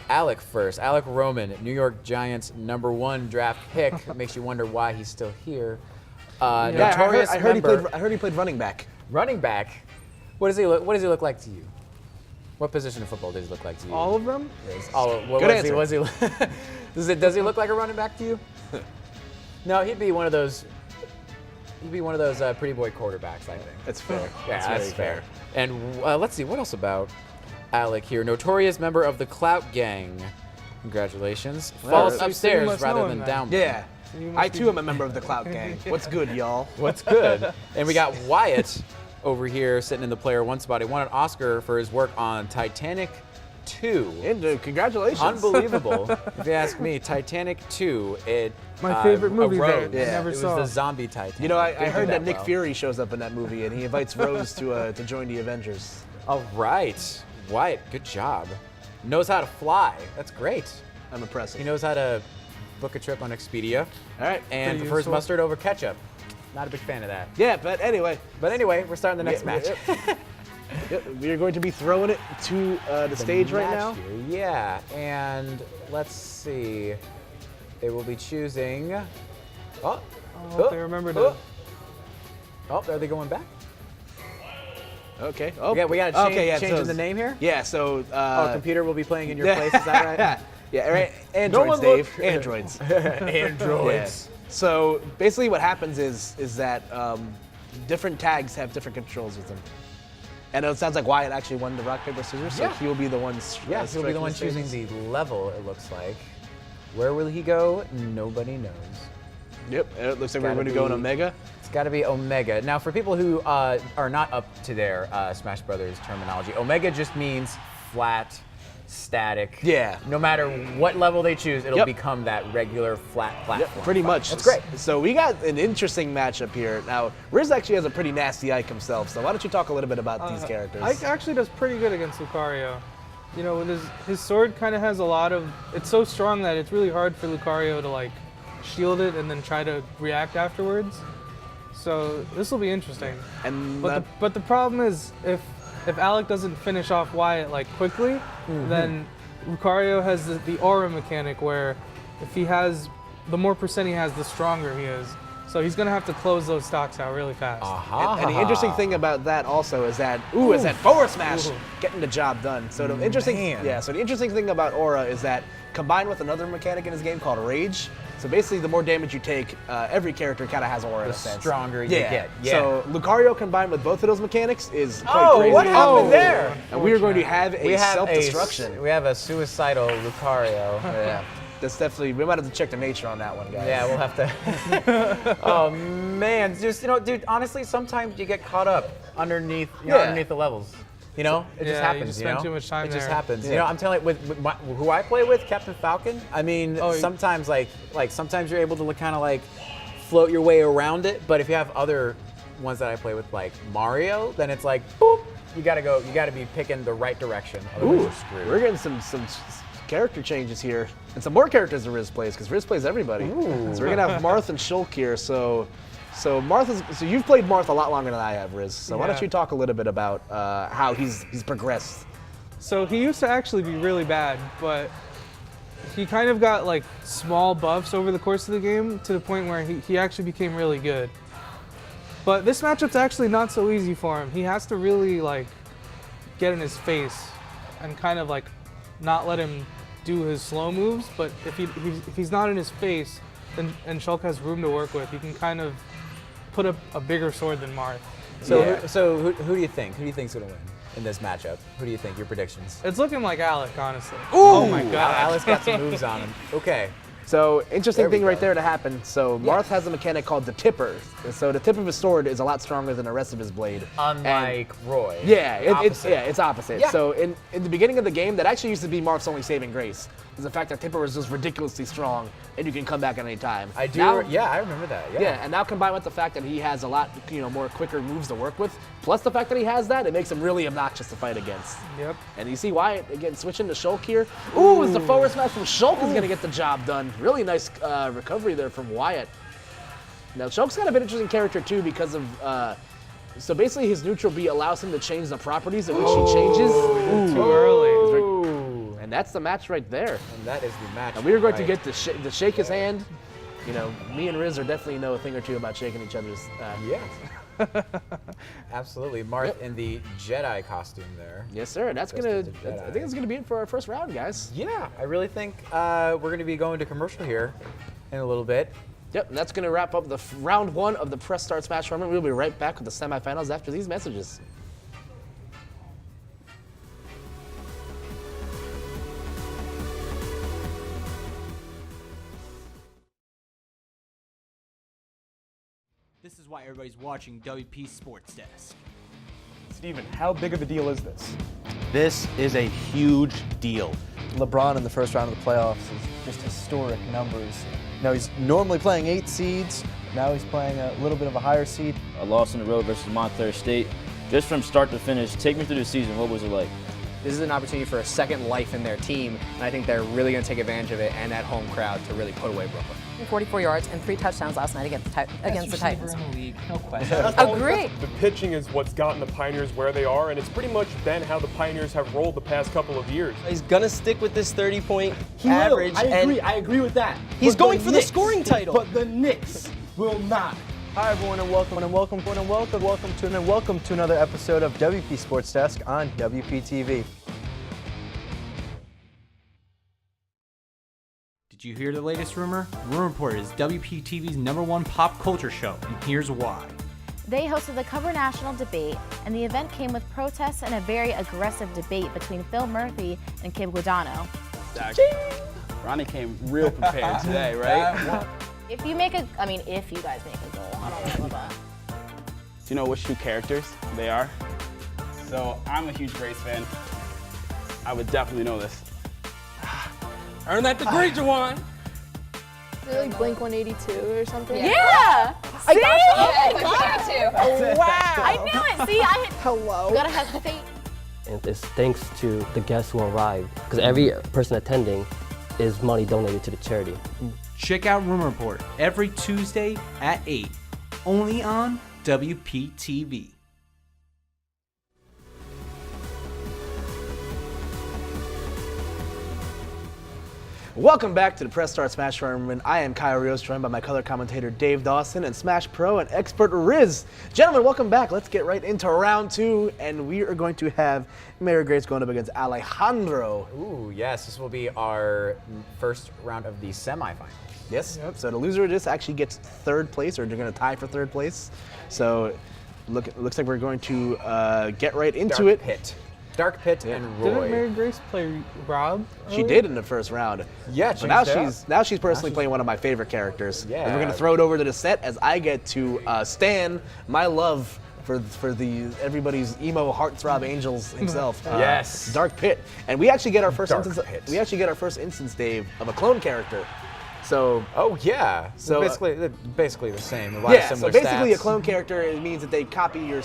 Alec first. Alec Roman, New York Giants #1 draft pick. It makes you wonder why he's still here. Yeah, Notorious I heard member. I heard he played running back. Running back. What does he look like to you? What position of football does he look like to you? All of them? Good answer. Does he look like a running back to you? No, he'd be one of those. Pretty boy quarterbacks, I think. That's fair. Yeah, very that's fair. And let's see, what else about Alec here? Notorious member of the Clout Gang. Congratulations. Falls so you upstairs must rather know than him down. Yeah. You must I be- too am a member of the Clout Gang. What's good, y'all? What's good? And we got Wyatt over here sitting in the player 1 spot. He won an Oscar for his work on Titanic 2. And congratulations. Unbelievable. If you ask me, Titanic 2, My favorite movie arose. that I never It saw. was the zombie Titanic. You know, I Didn't do heard that Nick well. Fury shows up in that movie, and he invites Rose to join the Avengers. All right. Wyatt, good job. Knows how to fly. That's great. I'm impressed. He knows how to book a trip on Expedia All right. and Pretty prefers useful. mustard over ketchup. Not a big fan of that. Yeah, but anyway, But anyway, we're starting the next match. we are going to be throwing it to the stage right now. Match here, yeah, and let's see. They will be choosing. Oh, They remember to. Oh, are they going back? Okay. Oh, Yeah, we got to change, okay, yeah, changing so- the name here. Yeah, so. Computer will be playing in your place. Is that right? Yeah, right. Androids, one Dave. look- Androids. Androids. Yeah. So basically, what happens is that different tags have different controls with them. And it sounds like Wyatt actually won the rock, paper, scissors, so he will be the one. Yeah, he'll be the one choosing the level, it looks like. Where will he go? Nobody knows. Yep, it looks like we're going to go in Omega. It's got to be Omega. Now, for people who are not up to their Smash Brothers terminology, Omega just means flat, static. Yeah. No matter what level they choose, it'll become that regular flat platform. Yep, pretty much. That's great. So we got an interesting matchup here. Now, Riz actually has a pretty nasty Ike himself, so why don't you talk a little bit about these characters? Ike actually does pretty good against Lucario. You know, when his sword kind of has a lot of, it's so strong that it's really hard for Lucario to like shield it and then try to react afterwards. So this will be interesting. But the problem is if Alec doesn't finish off Wyatt like quickly, then Lucario has the aura mechanic where if he has, the more percent he has, the stronger he is. So he's gonna have to close those stocks out really fast. And the interesting thing about that also is that is that forward smash getting the job done. So the interesting thing about aura is that combined with another mechanic in his game called rage. So basically, the more damage you take, every character kind of has aura in a sense. The stronger you get. Yeah. So Lucario combined with both of those mechanics is quite crazy. What happened there? And we are going to have a self-destruction. We have a suicidal Lucario. Yeah. That's definitely, we might have to check the nature on that one, guys. Yeah, we'll have to. Oh man, just dude. Honestly, sometimes you get caught up underneath the levels. You know, it just happens. You just spend too much time there. It just happens. Yeah. You know, I'm telling you, with who I play with, Captain Falcon. I mean, sometimes like sometimes you're able to kind of like float your way around it. But if you have other ones that I play with, like Mario, then it's like, boop, you gotta be picking the right direction. Otherwise you're screwed. We're getting some character changes here, and some more characters that Riz plays, because Riz plays everybody. So we're gonna have Marth and Shulk here. So you've played Marth a lot longer than I have, Riz. So why don't you talk a little bit about how he's progressed? So he used to actually be really bad, but he kind of got like small buffs over the course of the game to the point where he actually became really good. But this matchup's actually not so easy for him. He has to really like get in his face and kind of like not let him do his slow moves. But if he's not in his face, then and Shulk has room to work with, he can kind of put up a bigger sword than Marth. So who do you think? Who do you think's gonna win in this matchup? Who do you think? Your predictions? It's looking like Alec, honestly. Ooh, oh my God, Alec's got some moves on him. Okay. So interesting thing right there to happen. So Marth has a mechanic called the tipper. So the tip of his sword is a lot stronger than the rest of his blade. Unlike Roy. Yeah, it's opposite. Yeah. So in the beginning of the game, that actually used to be Marth's only saving grace. Is the fact that tipper was just ridiculously strong, and you can come back at any time. I remember that. Yeah. And now combined with the fact that he has a lot, more quicker moves to work with, plus the fact that he has that, it makes him really obnoxious to fight against. Yep. And you see Wyatt again switching to Shulk here. Ooh, it's the forward smash from Shulk is gonna get the job done. Really nice recovery there from Wyatt. Now Shulk's kind of an interesting character too because of. So basically, his neutral B allows him to change the properties in which he changes. Too early. And that's the match right there. And that is the match. And we are going to get to shake his hand. Me and Riz are definitely know a thing or two about shaking each other's hands. Absolutely. Marth in the Jedi costume there. Yes, sir. I think it's gonna be it for our first round, guys. Yeah, I really think we're gonna be going to commercial here in a little bit. Yep, and that's gonna wrap up the round one of the Press Start Smash Tournament. We'll be right back with the semifinals after these messages. This is why everybody's watching WP Sports Desk. Steven, how big of a deal is this? This is a huge deal. LeBron in the first round of the playoffs is just historic numbers. He's normally playing 8 seeds. Now he's playing a little bit of a higher seed. A loss on the road versus Montclair State. Just from start to finish, take me through the season. What was it like? This is an opportunity for a second life in their team, and I think they're really going to take advantage of it and that home crowd to really put away Brooklyn. 44 yards and 3 touchdowns last night against the Titans. In the league, no question. Agree. The pitching is what's gotten the Pioneers where they are, and it's pretty much been how the Pioneers have rolled the past couple of years. He's gonna stick with this 30-point average. I agree with that. He's going for the scoring title. But the Knicks will not. Hi everyone, and welcome to another episode of WP Sports Desk on WP TV. Did you hear the latest rumor? Rumor Report is WPTV's #1 pop culture show, and here's why. They hosted the Cover National debate, and the event came with protests and a very aggressive debate between Phil Murphy and Kib Guadagno. Ronnie came real prepared today, right? If you make if you guys make a goal, I don't know about that. Do you know which two characters they are? So I'm a huge Grace fan. I would definitely know this. Earn that degree, Jawan. Like Blink 182 or something? Yeah! See? I got it. Wow! I knew it! See, Hello. You gotta have faith. And it's thanks to the guests who arrived, because every person attending is money donated to the charity. Check out Room Report every Tuesday at 8, only on WPTV. Welcome back to the Press Start Smash Tournament. I am Kyle Rios, joined by my color commentator Dave Dawson and Smash Pro and expert Riz. Gentlemen, welcome back. Let's get right into round 2, and we are going to have Mary Grace going up against Alejandro. Ooh, yes, this will be our first round of the semifinals. Yes. Yep. So the loser of this actually gets 3rd place, or they're going to tie for 3rd place. So it looks like we're going to get right into it. Dark Pit and Roy. Didn't Mary Grace play Rob? She did in the first round. Yeah, but now she's personally playing one of my favorite characters. Yeah. And we're gonna throw it over to the set as I get to stan my love for the everybody's emo heartthrob angels himself. Yes. Dark Pit. And we actually get our first Dark instance. Pit. We actually get our first instance, Dave, of a clone character. So. Oh yeah. So basically the same. So basically a clone character, it means that they copy your.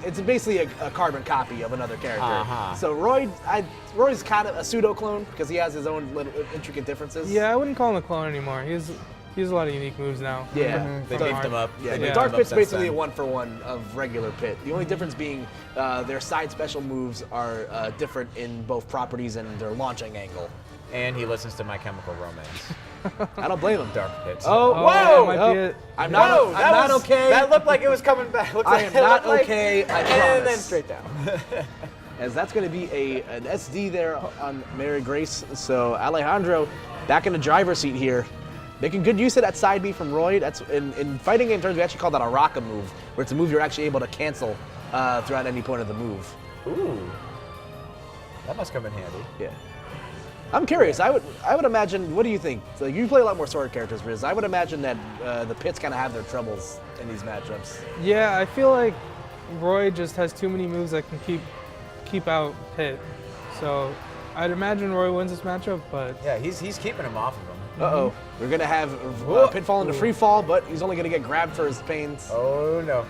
It's basically a carbon copy of another character. So Roy's kind of a pseudo clone because he has his own little intricate differences. Yeah, I wouldn't call him a clone anymore. He has a lot of unique moves now. Yeah, they beefed him up. Yeah, Dark Pit's basically a 1-for-1 of regular Pit. The only difference being their side special moves are different in both properties and their launching angle. And he listens to My Chemical Romance. I don't blame him. Dark Pit. Oh, whoa! I'm not okay. That looked like it was coming back. I am not okay. I promise. And then straight down. As that's going to be an SD there on Mary Grace. So Alejandro back in the driver's seat here. Making good use of that side B from Roy. That's in fighting game terms, we actually call that a Raka move, where it's a move you're actually able to cancel throughout any point of the move. Ooh. That must come in handy. Yeah. I'm curious. I would imagine. What do you think? So you play a lot more sword characters, Riz. I would imagine that the Pits kind of have their troubles in these matchups. Yeah, I feel like Roy just has too many moves that can keep out Pit. So I'd imagine Roy wins this matchup, but yeah, he's keeping him off of him. Uh-oh. We're gonna have Pit fall into free fall, but he's only gonna get grabbed for his pains. Oh no.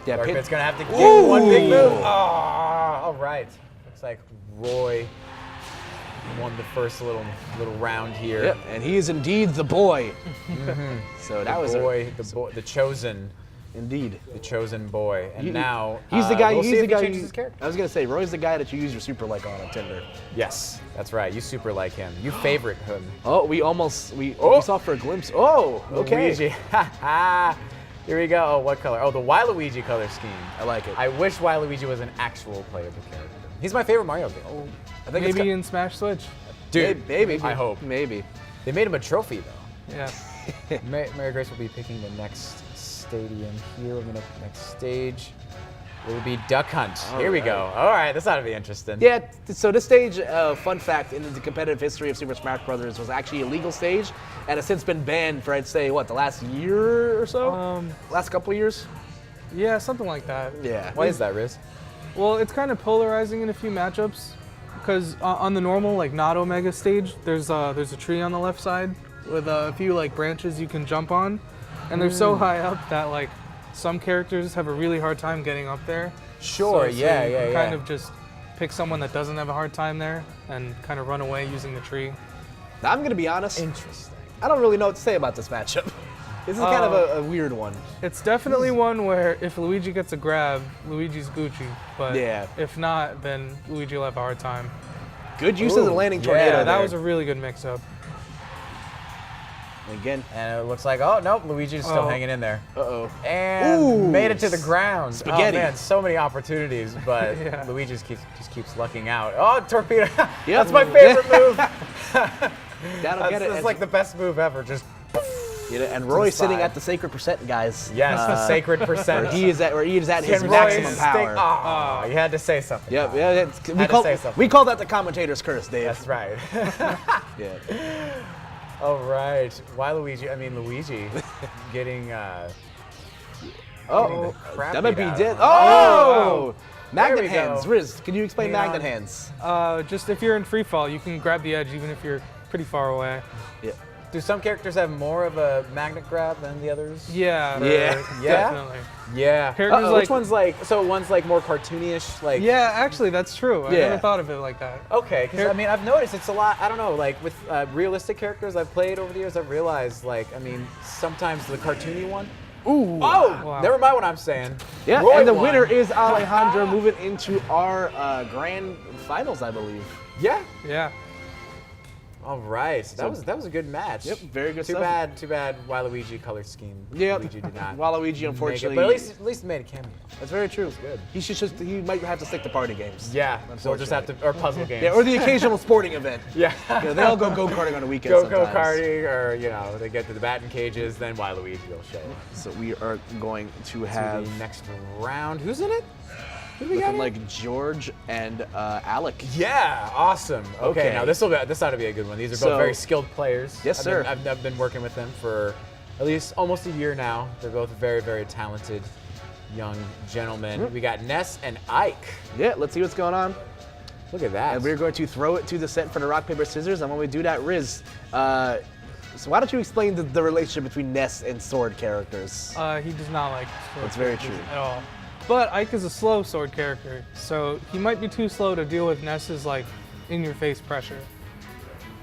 Yeah, Dark Pit's gonna have to get one big move. Oh, all right. Looks like Roy won the first little round here. Yep, and he is indeed the boy. So that was the chosen. Indeed, the chosen boy. And now he's the guy. We'll he's the guy. His character. I was gonna say Roy's the guy that you use your super like on Tinder. Yes, that's right. You super like him. You favorite him. Oh, we saw for a glimpse. Oh, okay. Luigi. Here we go. Oh, what color? Oh, the Waluigi color scheme. I like it. I wish Waluigi was an actual playable character. He's my favorite Mario game. Oh, I think maybe in Smash Switch. Dude, maybe. I hope. Maybe. They made him a trophy though. Yeah. Mary Grace will be picking the next stadium here. Next stage will be Duck Hunt. Here we go. All right, this ought to be interesting. Yeah, so this stage, fun fact, in the competitive history of Super Smash Bros. Was actually a legal stage, and has since been banned for, I'd say, what, the last year or so? Last couple of years? Yeah, something like that. Yeah. Why is that, Riz? Well, it's kind of polarizing in a few matchups, because on the normal, like, not Omega stage, there's a tree on the left side with a few, like, branches you can jump on, and they're so high up that, like, some characters have a really hard time getting up there. Sure, so yeah, you yeah, can yeah. kind of just pick someone that doesn't have a hard time there and kind of run away using the tree. Now, I'm going to be honest. Interesting. I don't really know what to say about this matchup. This is kind of a weird one. It's definitely one where if Luigi gets a grab, Luigi's Gucci. But if not, then Luigi will have a hard time. Good use of the landing tornado. Yeah, that was a really good mix-up. Again. And it looks like, oh, nope, Luigi's still hanging in there. Uh-oh. And made it to the ground. Spaghetti. Oh, man, so many opportunities, but Luigi just keeps lucking out. Oh, torpedo. That's my favorite move. That'll get it. It's like the best move ever. Just And Roy's sitting at the sacred percent, guys. Yes, the sacred percent. Where he is at his maximum power. Oh, you had to say something. Yep, yeah. We call that the commentator's curse, Dave. That's right. Yeah. All right. Why Luigi? I mean, Luigi getting. That might be dead. Oh! Magnet hands. Riz, can you explain magnet hands? Just if you're in free fall, you can grab the edge even if you're pretty far away. Yeah. Do some characters have more of a magnet grab than the others? Yeah. Definitely. Yeah. Characters Which one's like? So one's like more cartoonish, like. Yeah, actually, that's true. I never thought of it like that. Okay, because I mean, I've noticed it's a lot. I don't know, like with realistic characters I've played over the years, I've realized, like, I mean, sometimes the cartoony one. Ooh. Oh, wow. Never mind what I'm saying. Yeah, Roy and the won. winner is Alejandro, moving into our grand finals, I believe. Yeah. Yeah. All right, that was a good match. Yep, very good Too stuff. Too bad Waluigi color scheme. Yep. Luigi did not. Waluigi, unfortunately. But at least he made a cameo. That's very true. Good. He might have to stick to party games. Yeah. Or just have to, or puzzle games. Yeah, or the occasional sporting event. Yeah. They all go karting on the weekends. Go karting, or they get to the batting cages, then Waluigi will show. So we are going to To have the next round. Who's in it? Who do we got? looking like George and Alec. Yeah, awesome. Okay, now this ought to be a good one. These are both very skilled players. Yes, sir. I've been working with them for at least almost a year now. They're both very, very talented young gentlemen. We got Ness and Ike. Yeah, let's see what's going on. Look at that. And we're going to throw it to the set for the rock, paper, scissors. And when we do that, Riz, so why don't you explain the relationship between Ness and sword characters? He does not like sword That's very characters true. at all. But Ike is a slow sword character, so he might be too slow to deal with Ness's like in-your-face pressure.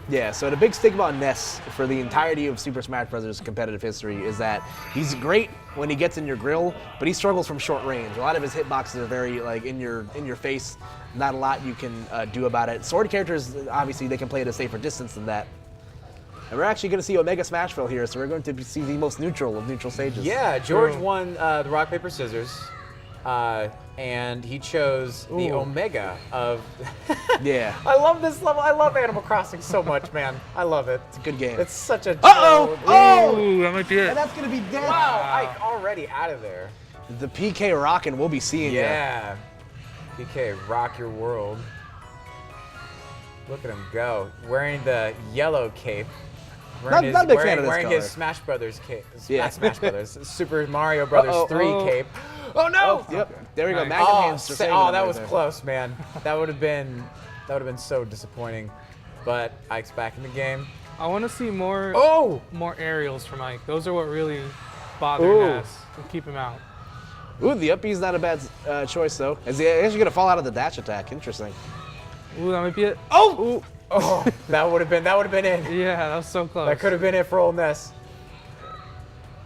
Yeah, so the big stigma on Ness for the entirety of Super Smash Bros. Competitive history is that he's great when he gets in your grill, but he struggles from short range. A lot of his hitboxes are very like in your face. Not a lot you can do about it. Sword characters, obviously, they can play at a safer distance than that. And we're actually going to see Omega Smashville here, so we're going to see the most neutral of neutral stages. Yeah, George won the rock, paper, scissors. And he chose the Omega of. Yeah. I love this level. I love Animal Crossing so much, man. I love it. It's a good game. It's such a. Oh! That might be it. And that's going to be dead. Wow, Ike already out of there. The PK rockin', we'll be seeing Yeah. PK, rock your world. Look at him go. Wearing the yellow cape. Not a big fan of this wearing color. his Smash Brothers cape. Yeah. Not Smash Brothers. Super Mario Brothers 3 cape. Oh no! Yep. There we go. Nice. Magnet hands. are saving them that right was there. close, man. That would have been so disappointing. But Ike's back in the game. I want to see more aerials from Ike. Those are what really bother Ness and keep him out. Ooh, the up B's not a bad choice though. Is he actually gonna fall out of the dash attack? Interesting. Ooh, that might be it. Oh! Oh, that would have been it. Yeah, that was so close. That could have been it for old Ness.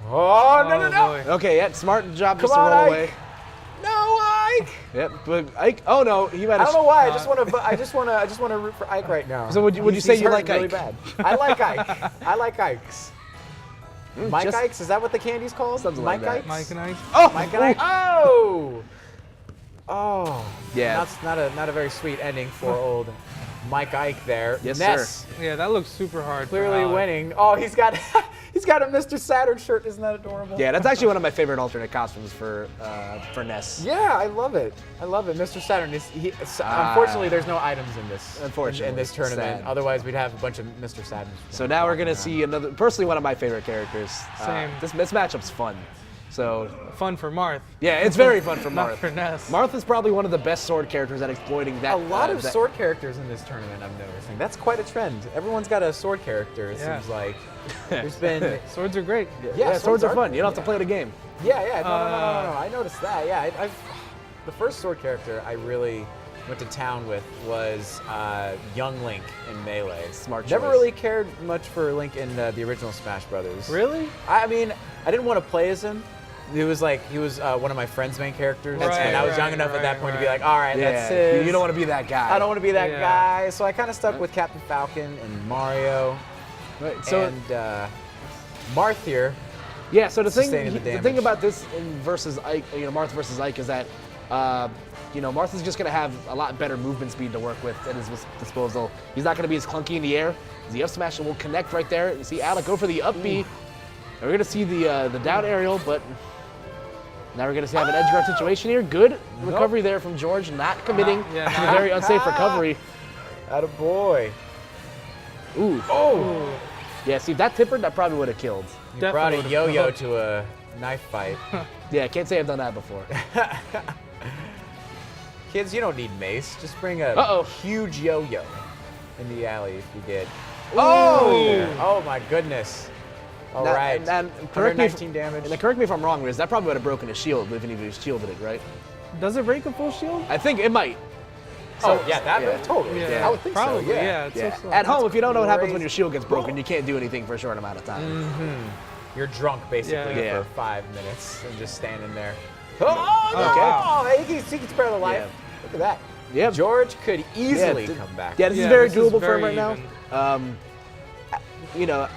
Oh, no. Boy. Okay, yeah, smart job just to Come on, roll Ike. away. No, Ike. Yep, but Ike. Oh no, he might I have. don't know why. I just want to root for Ike right now. So would you say He's you hurting like really Ike? bad. I like Ike. I like Ikes. Mike just- Ikes, is that what the candy's called? Something Mike like that. Ikes? Mike and Ike. Oh, Mike and Ike. Oh. Oh. Yeah. That's not a very sweet ending for old Mike Ike there. Yes, Ness, sir. Yeah, that looks super hard. for clearly Alec. winning. Oh, he's got a Mr. Saturn shirt. Isn't that adorable? Yeah, that's actually one of my favorite alternate costumes for Ness. Yeah, I love it. Mr. Saturn is. Unfortunately, there's no items in this. Unfortunately, in this tournament. sad. Otherwise, we'd have a bunch of Mr. Saturns. So now we're gonna see another, personally one of my favorite characters. Same. This matchup's fun. So Fun for Marth. yeah, it's very fun for Not Marth. for Ness. Marth is probably one of the best sword characters at exploiting that. A lot of that- sword characters in this tournament, I'm noticing. That's quite a trend. Everyone's got a sword character, it Yeah. seems like. There's been. Swords are great. Yeah, swords are fun. You don't have to play the game. Yeah, no. I noticed that. Yeah, the first sword character I really went to town with was young Link in Melee. Smart Never choice. really cared much for Link in the original Smash Brothers. Really? I mean, I didn't want to play as him. He was one of my friend's main characters, and I was young enough at that point to be like, all right, that's his. You don't want to be that guy. I don't want to be that Yeah. guy, so I kind of stuck with Captain Falcon and Mario. Right, so and Marth here. yeah, so the sustaining the thing damage. about this versus Ike, Marth versus Ike is that Marth is just gonna have a lot better movement speed to work with at his disposal. He's not gonna be as clunky in the air. The up smash will connect right there. You see Alec go for the up B. We're going to see the down aerial, but now we're going to have an edge guard situation here. Good recovery there from George, not committing to a very unsafe recovery. Attaboy. Ooh. Oh. Yeah, see, if that tippered, that probably would have killed. You brought a yo-yo to a knife fight. Yeah, can't say I've done that before. Kids, you don't need mace. Just bring a huge yo-yo in the alley if you did. Oh! Oh my goodness. All right. And correct 119 damage. And correct me if I'm wrong, because that probably would have broken his shield, even if he shielded it, right? Does it break a full shield? I think it might. So, totally. Yeah, I would think probably, so. Yeah. So at home, if you don't know what happens when your shield gets broken, you can't do anything for a short amount of time. Mm-hmm. You're drunk basically for 5 minutes and just standing there. He can spare the life. Yeah. Look at that. Yeah. George could easily come back. Yeah, this is very doable for him right now. You know.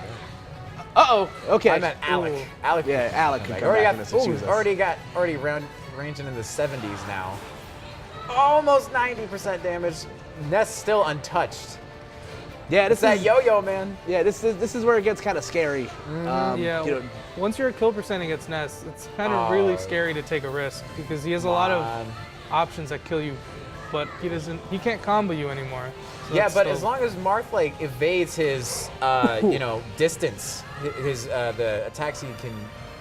Okay. I meant Alec. Ooh. Alec. Yeah, Alec can come back already ranging in the 70s now. Almost 90% damage. Ness still untouched. Yeah, this is that yo-yo, man. Yeah, this is where it gets kind of scary. Once your kill percent against Ness, it's kind of really scary to take a risk because he has a lot of options that kill you, but he can't combo you anymore. So yeah, but as long as Marth like evades his distance, the attacks he can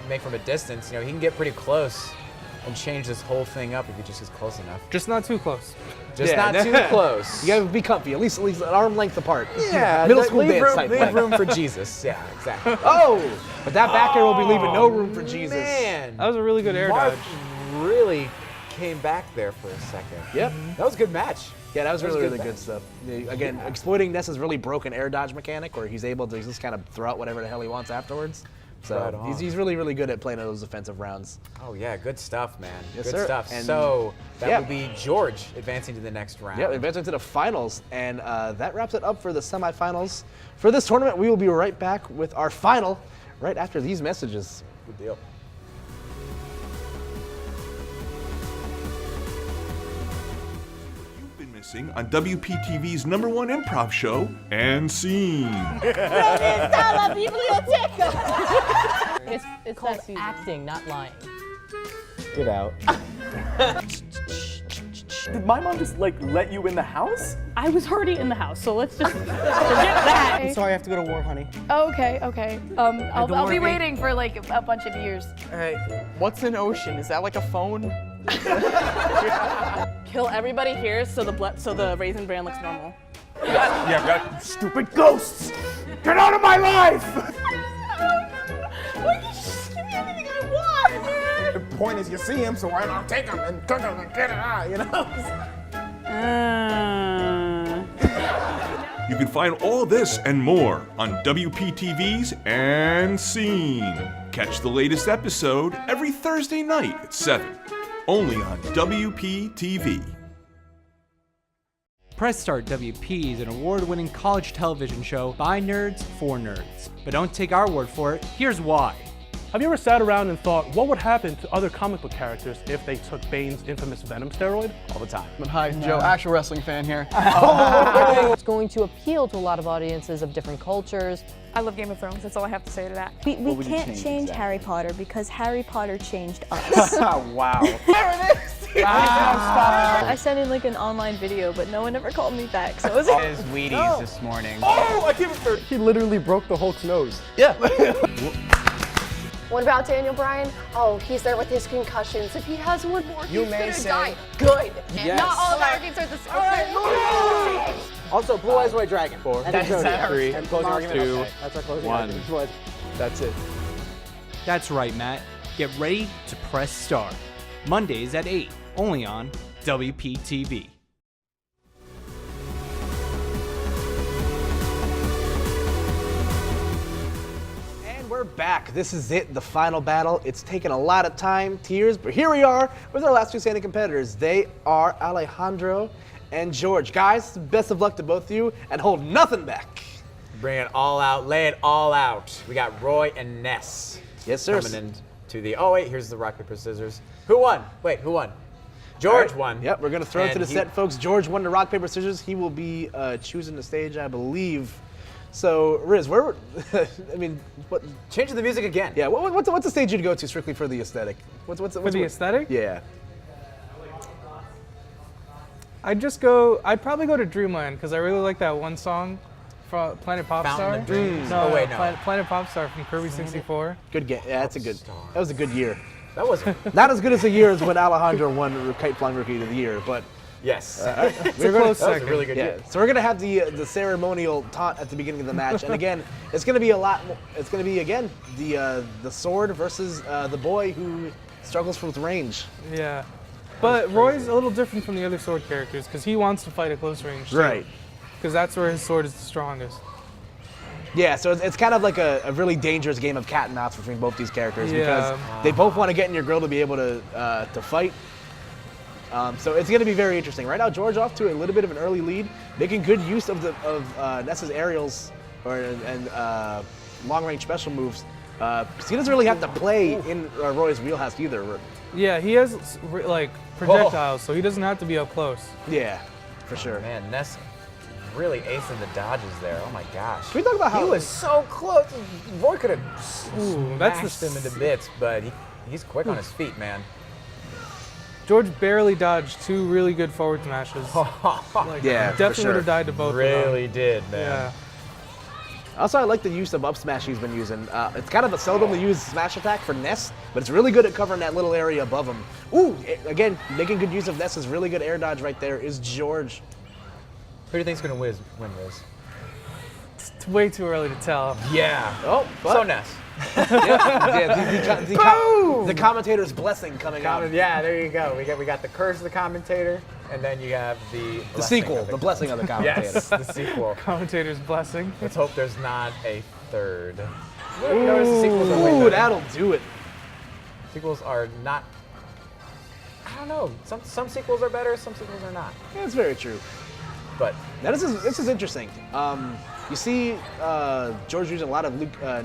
make from a distance, he can get pretty close and change this whole thing up if he just gets close enough. Just not too close. Just not too close. You gotta be comfy, at least an arm length apart. Yeah, middle school dance type. Leave room for Jesus. Yeah, exactly. But that back air will be leaving no room for Jesus. Man, that was a really good air dodge. Really came back there for a second. Yep, that was a good match. Yeah, that was really good stuff. Again, exploiting Ness's really broken air dodge mechanic, where he's able to just kind of throw out whatever the hell he wants afterwards. So he's really, really good at playing those offensive rounds. Oh, yeah, good stuff, man. Yes, good stuff. And so that will be George advancing to the next round. Yeah, advancing to the finals. And that wraps it up for the semifinals. For this tournament, we will be right back with our final right after these messages. Good deal. On WPTV's #1 improv show, and Scene. It's called acting, not lying. Get out. Did my mom just let you in the house? I was already in the house, so let's just forget that. I'm sorry, I have to go to war, honey. Oh, okay. I'll be waiting for a bunch of years. All right. What's an ocean? Is that like a phone? Kill everybody here so the Raisin Bran looks normal. Yeah, stupid ghosts! Get out of my life! Why you just give me anything I want? The point is you see him, so why not take him and cook him and get it out, You can find all this and more on WPTV's And Scene. Catch the latest episode every Thursday night at 7, only on WPTV. Press Start WP is an award-winning college television show by nerds for nerds. But don't take our word for it, here's why. Have you ever sat around and thought, what would happen to other comic book characters if they took Bane's infamous Venom steroid? All the time. Hi, Joe, actual wrestling fan here. It's going to appeal to a lot of audiences of different cultures. I love Game of Thrones, that's all I have to say to that. We can't change Harry Potter because Harry Potter changed us. Wow. There it is! I sent in an online video, but no one ever called me back, so it was His Wheaties this morning. Oh, I gave it He literally broke the Hulk's nose. Yeah. What about Daniel Bryan? Oh, he's there with his concussions. If he has one more, You he's may gonna say- die. Good. Yes. Not all Americans are the same. Also, Blue Eyes White Dragon. 4, That's our 3, closing argument. 2, Okay. That's our closing 1. argument. That's it. That's right, Matt. Get ready to press start. Mondays at 8, only on WPTV. We're back. This is it, the final battle. It's taken a lot of time, tears, but here we are with our last two standing competitors. They are Alejandro and George. Guys, best of luck to both of you, and hold nothing back. Bring it all out, lay it all out. We got Roy and Ness. Yes, sir. Coming in to the, oh wait, here's the rock, paper, scissors. Who won? Wait, who won? George won. Yep, we're gonna throw it to the set, folks. George won the rock, paper, scissors. He will be choosing the stage, I believe, So, Riz, where? I mean, what? Changing the music again. Yeah. What's the stage you'd go to strictly for the aesthetic? What's For the aesthetic? Yeah. I'd probably go to Dreamland because I really like that one song from Planet Popstar. Fountain of Dreams. No, Oh, wait, no. Planet Popstar from Kirby 64. Good game. Yeah, that was a good year. That was not as good as a year as when Alejandro won Kite Flying Rookie of the Year, but yes, it's a close second. That was a really good year. So we're gonna have the ceremonial taunt at the beginning of the match, and again, it's gonna be a lot. It's gonna be again the sword versus the boy who struggles with range. Yeah. But Roy's a little different from the other sword characters because he wants to fight at close range. Right. Because that's where his sword is the strongest. Yeah, so it's kind of like a really dangerous game of cat and mouse between both these characters Yeah. because they both want to get in your grill to be able to fight. So it's going to be very interesting. Right now, George off to a little bit of an early lead, making good use of Ness's aerials and long-range special moves. He doesn't really have to play in Roy's wheelhouse either. Yeah, he has like projectiles, so he doesn't have to be up close. Yeah, for sure. Man, Ness really acing the dodges there. Oh my gosh. Can we talk about how he was so close? Roy could have that's smashed him into bits, but he's quick on his feet, man. George barely dodged two really good forward smashes. Yeah, definitely would have died to both of them. Really did, man. Yeah. Also, I like the use of up smash he's been using. It's kind of a seldomly used smash attack for Ness, but it's really good at covering that little area above him. Ooh, again, making good use of Ness's really good air dodge right there is George. Who do you think's gonna win, Riz? It's way too early to tell. Yeah. Oh, so Ness. The commentator's blessing coming out. Yeah, there you go. We got the curse of the commentator, and then you have the sequel, the blessing of the commentator. Yes, the sequel. Commentator's blessing. Let's hope there's not a third. Notice the sequels are way Ooh, better. that'll do it. Sequels are not. I don't know. Some sequels are better. Some sequels are not. Yeah, that's very true. But now this is interesting. You see George using a lot of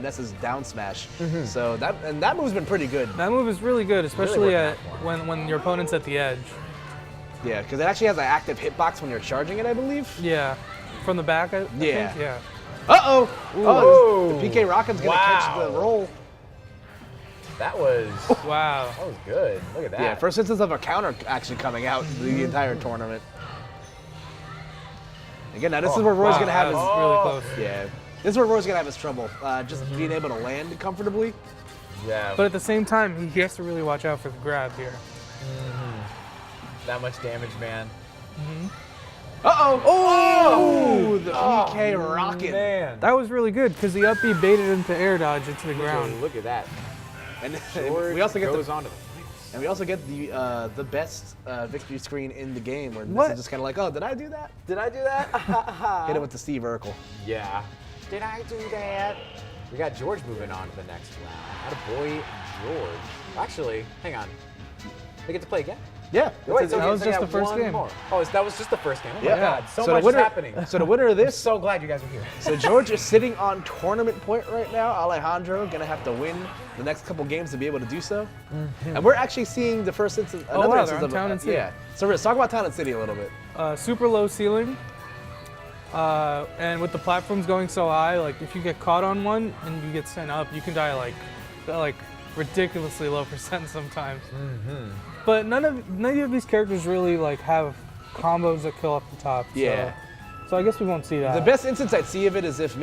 Ness's down smash. So that move's been pretty good. That move is really good, especially when your opponent's at the edge. Yeah, because it actually has an active hitbox when you're charging it, I believe. Yeah, from the back. I think. Yeah. Uh-oh. Oh, the PK Rocket's gonna catch the roll. That was wow. That was good. Look at that. Yeah, first instance of a counter actually coming out the entire tournament. Again, now this is where Roy's gonna have his really close. Yeah, this is where Roy's gonna have his trouble, just being able to land comfortably. Yeah. But at the same time, he has to really watch out for the grab here. That much damage, man. Uh-oh. Oh, the PK Rocket. Man. That was really good because the up B baited him to air dodge into the ground. Look at that. And George we also get goes on to the and we also get the best victory screen in the game where this is just kind of like, oh, did I do that? Did I do that? Hit it with the Steve Urkel. Yeah. Did I do that? We got George moving on to the next round. Attaboy, George. Actually, hang on. We get to play again? Yeah. Wait, so that was just the first game. More. Oh, that was just the first game. Oh my Yeah. God, so the much winner, is happening. So the winner of this. So glad you guys are here. So George is sitting on tournament point right now. Alejandro gonna have to win the next couple games to be able to do so. And we're actually seeing the first instance. Oh, wow, they're on Town and City. Yeah. So Riz, talk about Town and City a little bit. Super low ceiling. And with the platforms going so high, like if you get caught on one and you get sent up, you can die like ridiculously low percent sometimes. But none of these characters really like have combos that kill up the top. Yeah. So I guess we won't see that. The best instance I'd see of it is if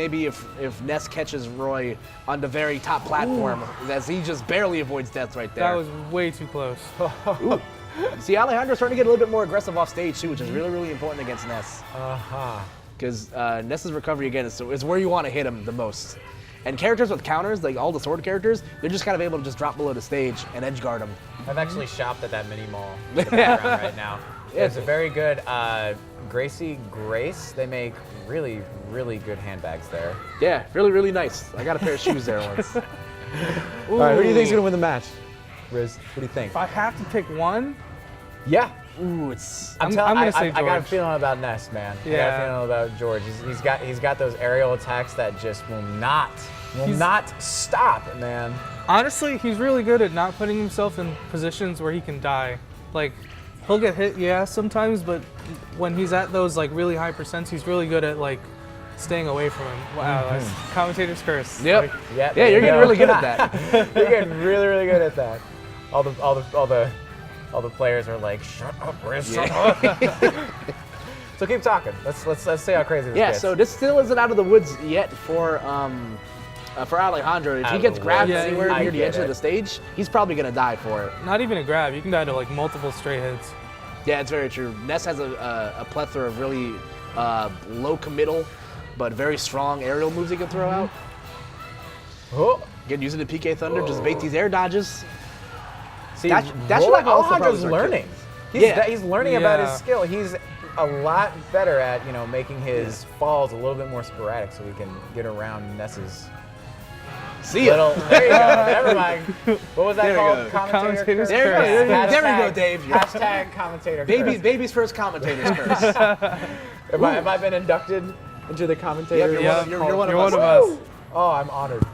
Ness catches Roy on the very top platform, as he just barely avoids death right there. That was way too close. See, Alejandro's starting to get a little bit more aggressive off stage too, which is really, really important against Ness. Because Ness's recovery again is where you want to hit him the most. And characters with counters, like all the sword characters, they're just kind of able to just drop below the stage and edge guard him. I've actually shopped at that mini mall in the background right now. There's a very good Grace. They make really, really good handbags there. Yeah, really, really nice. I got a pair of shoes there once. All right, who do you think's gonna win the match? Riz, what do you think? If I have to pick one, yeah. Ooh, it's. I'm gonna say I got a George. feeling about Ness, man. Yeah. I got a feeling about George. He's got those aerial attacks that just will not stop, man. Honestly, he's really good at not putting himself in positions where he can die. Like, he'll get hit, yeah, sometimes, but when he's at those like really high percents, he's really good at like staying away from him. Wow, that's commentator's curse. Yep. Like, Yeah, you're getting really good at that. You're getting really, really good at that. All the players are like, shut up, Riz, shut up. So keep talking. Let's see how crazy this gets. So this still isn't out of the woods yet for Alejandro. If he gets grabbed anywhere near the edge of the stage, he's probably gonna die for it. Not even a grab. You can die to like multiple straight hits. Yeah, it's very true. Ness has a plethora of really low committal, but very strong aerial moves he can throw out. Oh. Again, using the PK Thunder, just bait these air dodges. See, Alejandro's learning. He's learning about his skill. He's a lot better at making his falls a little bit more sporadic, so we can get around Ness's. See ya. There you go. Never mind. What was that There called? we go. Commentator's curse. There we go, Dave. Hashtag commentator curse. Baby's first commentator's curse. Have I been inducted into the commentator? Yep, you're one of us. Oh, I'm honored.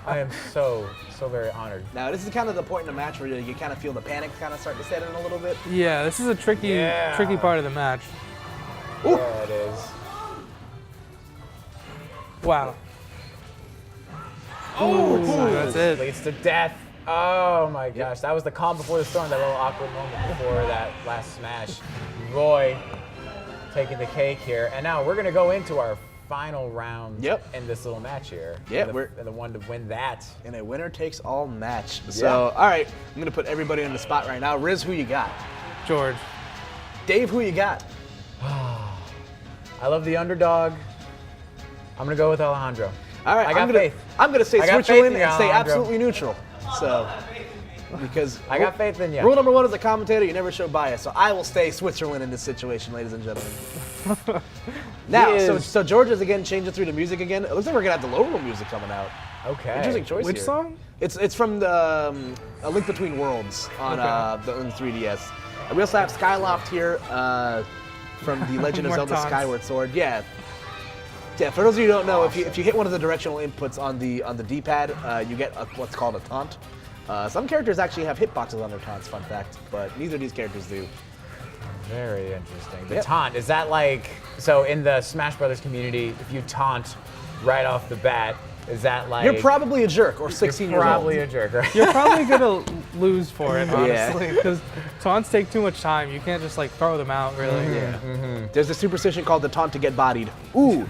I am so very honored. Now, this is kind of the point in the match where you kind of feel the panic kind of start to set in a little bit. Yeah, this is a tricky part of the match. Ooh. Yeah, it is. Wow. Oh, that's it. Leads to death. Oh my gosh, that was the calm before the storm, that little awkward moment before that last smash. Roy taking the cake here. And now we're going to go into our final round in this little match here. Yeah, and the one to win that. In a winner takes all match. So, all right, I'm going to put everybody on the spot right now. Riz, who you got? George. Dave, who you got? I love the underdog. I'm going to go with Alejandro. All right, I got faith. I'm going to say I got Switzerland faith in and stay Alejandro. absolutely neutral. So, because I got faith in you. Rule number one as a commentator, you never show bias. So I will stay Switzerland in this situation, ladies and gentlemen. Now, so George is again changing through the music again. It looks like we're gonna have the low roll music coming out. Okay. Interesting choice Which here. song? It's from the A Link Between Worlds on the 3DS. And we also have Skyloft here from The Legend of More Zelda taunts. Skyward Sword. Yeah. Yeah, for those of you who don't know, if you hit one of the directional inputs on the D-pad, you get what's called a taunt. Some characters actually have hitboxes on their taunts, fun fact, but neither of these characters do. Very interesting. The taunt, is that like, so in the Smash Brothers community, if you taunt right off the bat, is that like... You're probably a jerk or 16 years old. You're probably a jerk, right? You're probably gonna lose for it, honestly, because taunts take too much time. You can't just like throw them out, really. There's a superstition called the taunt to get bodied. Ooh.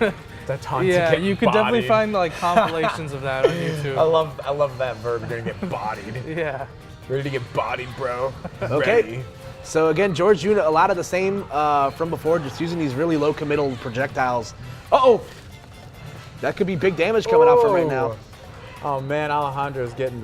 The taunt Yeah, to get you could definitely bodied. find like compilations of that on YouTube. I love that verb. You're gonna get bodied. Yeah. Ready to get bodied, bro. Okay. Ready. So again, George doing a lot of the same from before, just using these really low committal projectiles. Uh-oh! That could be big damage coming out from right now. Oh man, Alejandro's getting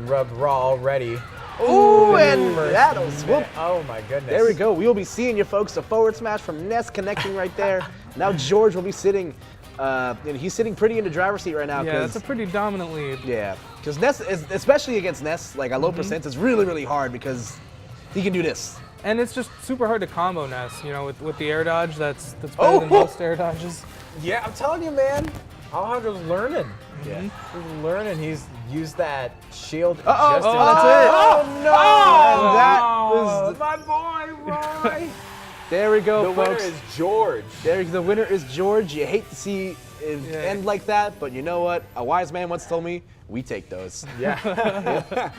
rubbed raw already. Ooh, and that'll whoop. Oh my goodness. There we go. We will be seeing you folks. The forward smash from Ness connecting right there. Now George will be sitting, and he's sitting pretty in the driver's seat right now. Yeah, that's a pretty dominant lead. Yeah, because Ness, especially against Ness, like a low percent, is really, really hard because he can do this. And it's just super hard to combo Ness, you know, with the air dodge. That's better than most air dodges. Yeah, I'm telling you, man. Alejandro's learning. Yeah. He's learning. He's used that shield just that's it. Oh no! And that was my boy, Roy. There we go, The folks. winner is George. The winner is George. You hate to see it end like that, but you know what? A wise man once told me, we take those. Yeah.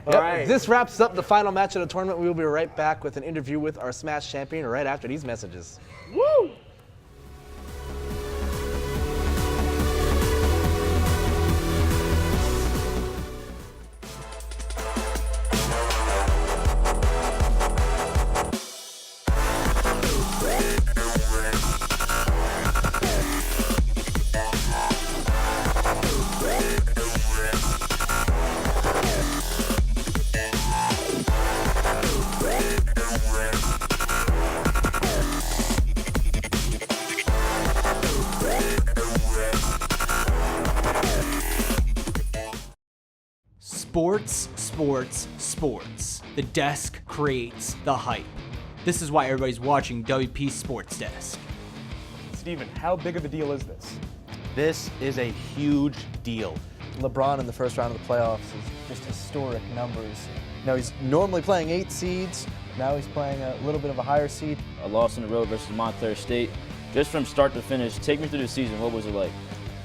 All right. This wraps up the final match of the tournament. We will be right back with an interview with our Smash champion right after these messages. Woo! Sports, sports, sports. The desk creates the hype. This is why everybody's watching WP Sports Desk. Steven, how big of a deal is this? This is a huge deal. LeBron in the first round of the playoffs is just historic numbers. You know, he's normally playing 8 seeds. Now he's playing a little bit of a higher seed. A loss on the road versus Montclair State. Just from start to finish, take me through the season. What was it like?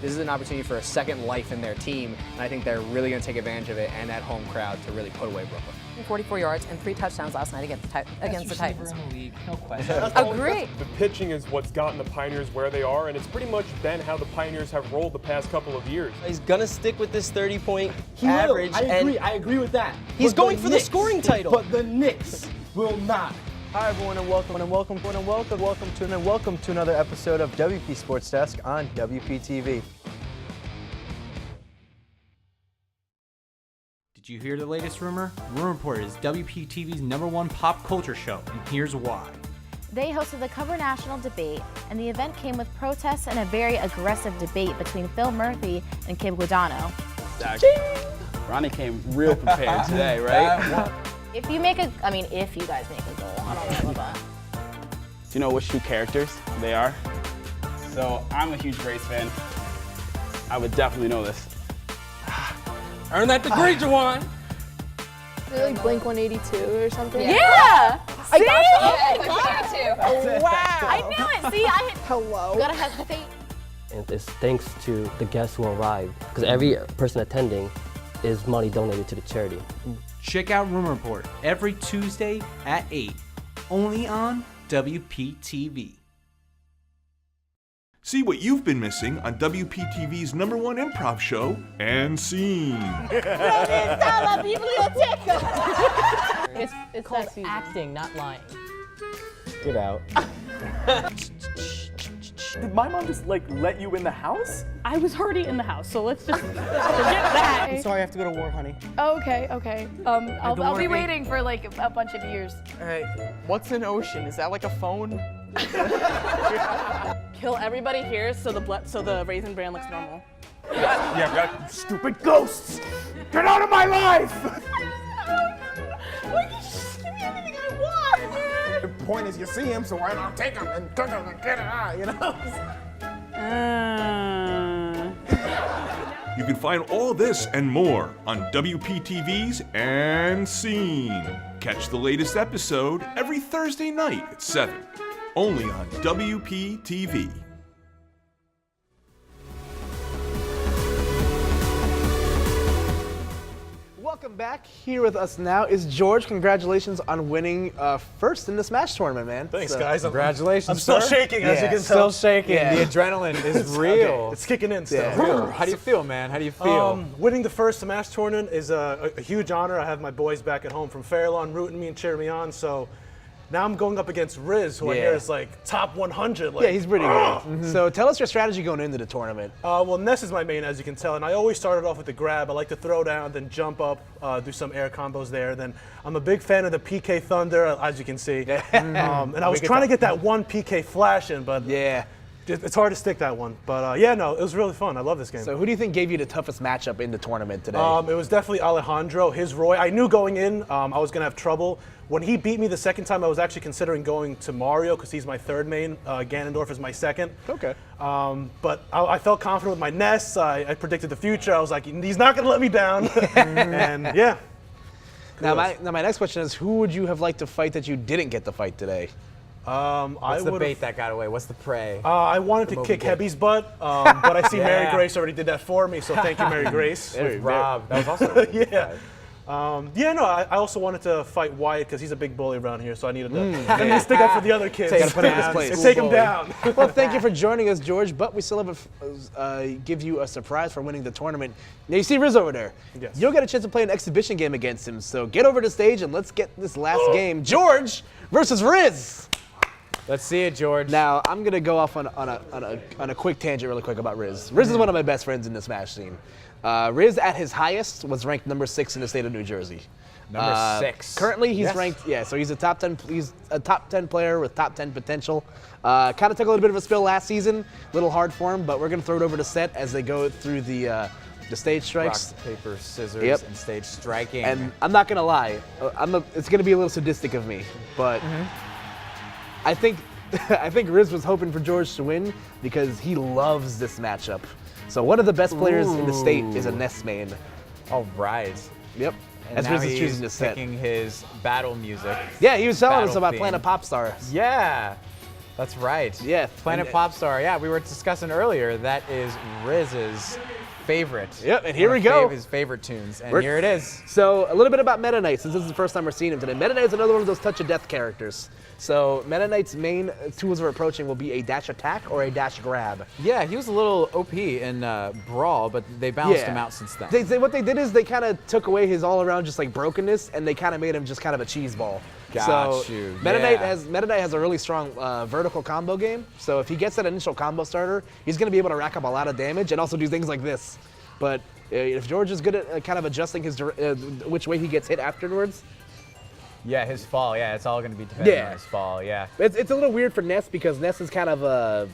This is an opportunity for a second life in their team, and I think they're really going to take advantage of it and that home crowd to really put away Brooklyn. 44 yards and 3 touchdowns last night against the Titans. in the league, no question. Agree. The pitching is what's gotten the Pioneers where they are, and it's pretty much been how the Pioneers have rolled the past couple of years. He's gonna stick with this 30-point average. I agree with that. He's But going for the Knicks- scoring title. But the Knicks will not. Hi everyone, and welcome to another episode of WP Sports Desk on WPTV. Did you hear the latest rumor? Rumor Report is WPTV's #1 pop culture show, and here's why. They hosted the Cover National debate, and the event came with protests and a very aggressive debate between Phil Murphy and Kib Guidano. Ronnie came real prepared today, right? If you guys make a goal, I don't know about that. Do you know which two characters they are? So I'm a huge Grace fan. I would definitely know this. Earn that degree, Jawan. They're like Blink 182 or something. Yeah! I See? got too. Oh, wow. I knew it. See, Hello. You gotta have faith. And it's thanks to the guests who arrived, because every person attending is money donated to the charity. Check out Rumor Report every Tuesday at 8, only on WPTV. See what you've been missing on WPTV's #1 improv show, And Scene. It's called acting, not lying. Get out. Did my mom just let you in the house? I was already in the house, so let's just forget that. I'm sorry, I have to go to war, honey. Oh, okay. I'll be waiting for like a bunch of years. All right. What's an ocean? Is that like a phone? Kill everybody here so the Raisin Bran looks normal. Yeah, stupid ghosts! Get out of my life! Why can't you just give me everything I want, man? The point is you see him, so why not take him and cook him and get it out, you know? You can find all this and more on WPTV's And Scene. Catch the latest episode every Thursday night at 7, only on WPTV. Welcome back. Here with us now is George. Congratulations on winning first in the Smash tournament, man. Thanks, guys. Congratulations. I'm still shaking, as you can tell. Still shaking. Yeah. The adrenaline is real. It's kicking in still. Yeah. How do you feel, man? How do you feel? Winning the first Smash tournament is a huge honor. I have my boys back at home from Fairlawn rooting me and cheering me on. So now I'm going up against Riz, who I hear is like top 100. Yeah, he's pretty good. So tell us your strategy going into the tournament. Well, Ness is my main, as you can tell, and I always started off with the grab. I like to throw down, then jump up, do some air combos there. Then I'm a big fan of the PK Thunder, as you can see. And I was trying to get that one PK flash in, but it's hard to stick that one. But it was really fun. I love this game. So who do you think gave you the toughest matchup in the tournament today? It was definitely Alejandro, his Roy. I knew going in I was going to have trouble. When he beat me the second time, I was actually considering going to Mario because he's my third main. Ganondorf is my second. Okay. But I felt confident with my Ness. I predicted the future. I was like, he's not going to let me down. And yeah. Now my next question is, who would you have liked to fight that you didn't get to fight today? What's the bait that got away? What's the prey? I wanted to kick Hebby's butt, but I see Mary Grace already did that for me, so thank you, Mary Grace. Rob, that was also I also wanted to fight Wyatt because he's a big bully around here, so I needed to stick up for the other kids. Put him in his place. And take him down. Well, thank you for joining us, George, but we still have give you a surprise for winning the tournament. Now, you see Riz over there. Yes. You'll get a chance to play an exhibition game against him, so get over to stage and let's get this last game. George versus Riz. Let's see it, George. Now, I'm going to go off on a quick tangent really quick about Riz. Riz is one of my best friends in the Smash scene. Riz, at his highest, was ranked number 6 in the state of New Jersey. Number 6. Currently, he's ranked. Yeah, so he's a top 10. He's a top 10 player with top 10 potential. Kind of took a little bit of a spill last season, a little hard for him. But we're gonna throw it over to Set as they go through the stage strikes. Rock, paper, scissors, and stage striking. And I'm not gonna lie, it's gonna be a little sadistic of me, but I think Riz was hoping for George to win because he loves this matchup. So one of the best players in the state is a Ness main. All right. Yep. And as now Riz is he's choosing to set. picking his battle music. Yeah, he was telling us Battle about theme. playing a pop star. Yeah. That's right. Yeah. Planet Popstar. Yeah, we were discussing earlier. That is Riz's favorite. Yep, and here we go. His favorite tunes, and here it is. So a little bit about Meta Knight, since this is the first time we're seeing him today. Meta Knight is another one of those touch of death characters. So Meta Knight's main tools we're approaching will be a dash attack or a dash grab. Yeah, he was a little OP in Brawl, but they balanced him out since then. What they did is they kind of took away his all-around just like brokenness, and they kind of made him just kind of a cheese ball. Got so you. Meta Knight has a really strong vertical combo game. So if he gets that initial combo starter, he's going to be able to rack up a lot of damage and also do things like this. But if George is good at kind of adjusting his which way he gets hit afterwards. Yeah, his fall. Yeah, it's all going to be depending on his fall. Yeah. It's a little weird for Ness because Ness is kind of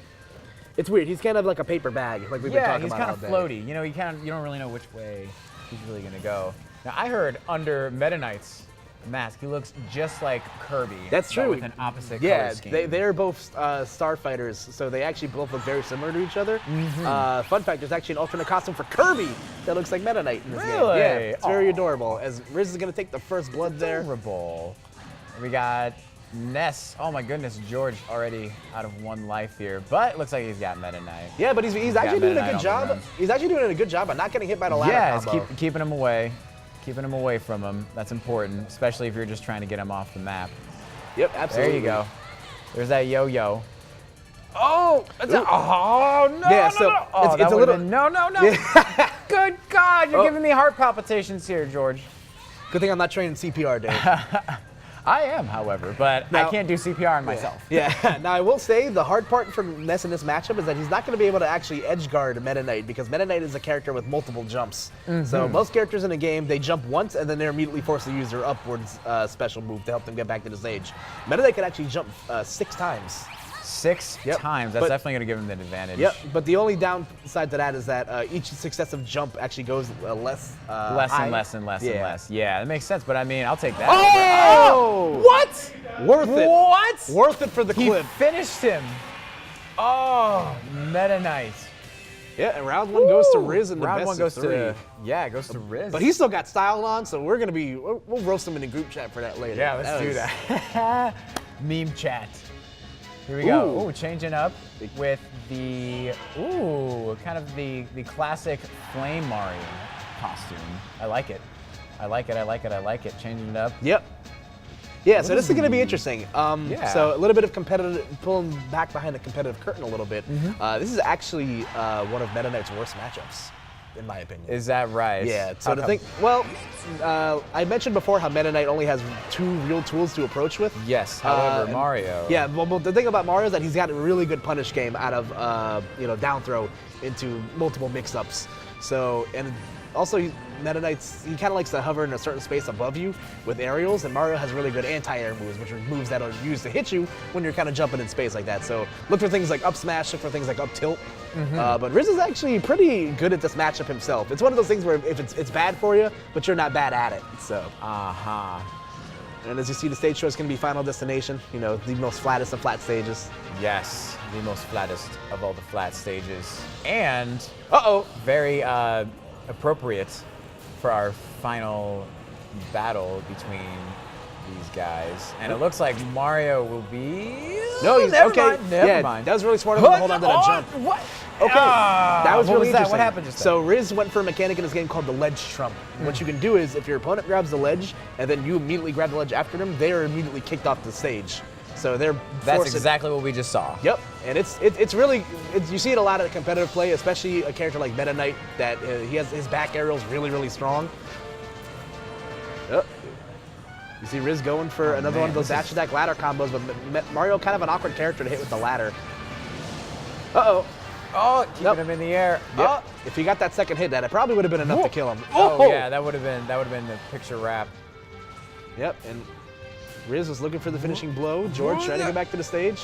it's weird. He's kind of like a paper bag, like we've been talking about. Yeah, he's kind of floaty. You know, you don't really know which way he's really going to go. Now, I heard under Meta Knight's mask, he looks just like Kirby. That's true. But with an opposite color scheme. Yeah, they're both starfighters, so they actually both look very similar to each other. Fun fact, there's actually an alternate costume for Kirby that looks like Meta Knight in this game. Really? Yeah, it's very adorable. As Riz is going to take the first blood there. Adorable. We got Ness. Oh my goodness, George already out of 1 life here, but it looks like he's got Meta Knight. Yeah, but he's actually doing a good job. He's actually doing a good job of not getting hit by the ladder combo. It's keeping him away. Keeping him away from him. That's important, especially if you're just trying to get him off the map. Yep, absolutely. There you go. There's that yo-yo. Oh! No! Yeah, so it's a little. No! Good God, you're giving me heart palpitations here, George. Good thing I'm not trained in CPR, Dave. I am, however, but I can't do CPR on myself. Yeah. Now I will say the hard part for Ness in this matchup is that he's not going to be able to actually edge guard Meta Knight because Meta Knight is a character with multiple jumps. So most characters in a game, they jump once and then they're immediately forced to use their upwards special move to help them get back to the stage. Meta Knight can actually jump 6 times. 6 times. That's definitely going to give him the advantage. Yep, but the only downside to that is that each successive jump actually goes less and less. Yeah, that makes sense, but I mean, I'll take that. Oh! What? Worth it. What? Worth it for the clip. He finished him. Oh, Meta Knight. Yeah, and round 1 goes to Riz in the round best 1 goes of 3. it goes to Riz. But he's still got style on, so we're gonna we'll roast him in the group chat for that later. Yeah, let's do that. Meme chat. Here we go. Ooh, changing up with the kind of the classic Flame Mario costume. I like it. Changing it up. Yep. Yeah, so this is going to be interesting. So a little bit of competitive, pulling back behind the competitive curtain a little bit. This is actually one of Meta Knight's worst matchups, in my opinion. Is that right? Yeah. So well, I mentioned before how Meta Knight only has 2 real tools to approach with. Yes. However, Mario. Yeah. Well, the thing about Mario is that he's got a really good punish game out of down throw into multiple mix-ups. So also, Meta Knight, he kind of likes to hover in a certain space above you with aerials, and Mario has really good anti-air moves, which are moves that are used to hit you when you're kind of jumping in space like that. So look for things like up smash, look for things like up tilt. But Riz is actually pretty good at this matchup himself. It's one of those things where if it's bad for you, but you're not bad at it. So. And as you see, the stage show is going to be Final Destination, the most flattest of flat stages. Yes, the most flattest of all the flat stages. And, very appropriate for our final battle between these guys. And it looks like Mario will be... No, he's never okay. Never mind. That was really smart of him to hold on to that jump. What? Okay, that was really interesting. What happened just then? So Riz went for a mechanic in this game called the ledge trump. What you can do is if your opponent grabs the ledge and then you immediately grab the ledge after them, they are immediately kicked off the stage. So that's exactly what we just saw. Yep, and it's really you see it a lot at competitive play, especially a character like Meta Knight that he has his back aerials really strong. Yep. You see Riz going for another one of those dash attack ladder combos, but Mario kind of an awkward character to hit with the ladder. Keeping him in the air. Yep. If he got that second hit, that it probably would have been enough to kill him. Yeah, that would have been the picture wrap. Yep, and Riz was looking for the finishing blow. George trying to get back to the stage.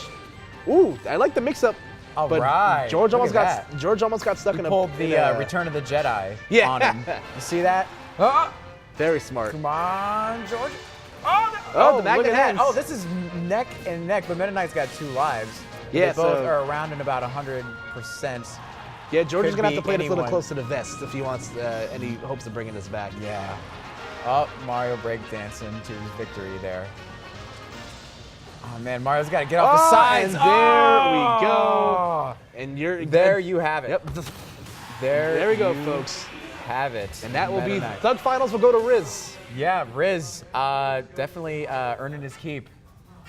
Ooh, I like the mix-up. All right. George almost got stuck in a... Pulled the Return of the Jedi on him. You see that? Very smart. Come on, George. The magnet hands. Oh, this is neck and neck, but Meta Knight's got 2 lives. Yeah, they both are around in about 100%. Yeah, George is going to have to play this a little close to the vest if he wants any hopes of bringing this back. Yeah. Mario breakdancing to his victory there. Oh man, Mario's got to get off the sides. And there we go. And you're there. You have it. Yep. There we go, folks. Have it. And that will Meta be Knight. Thug Finals. Will go to Riz. Yeah, Riz, definitely earning his keep,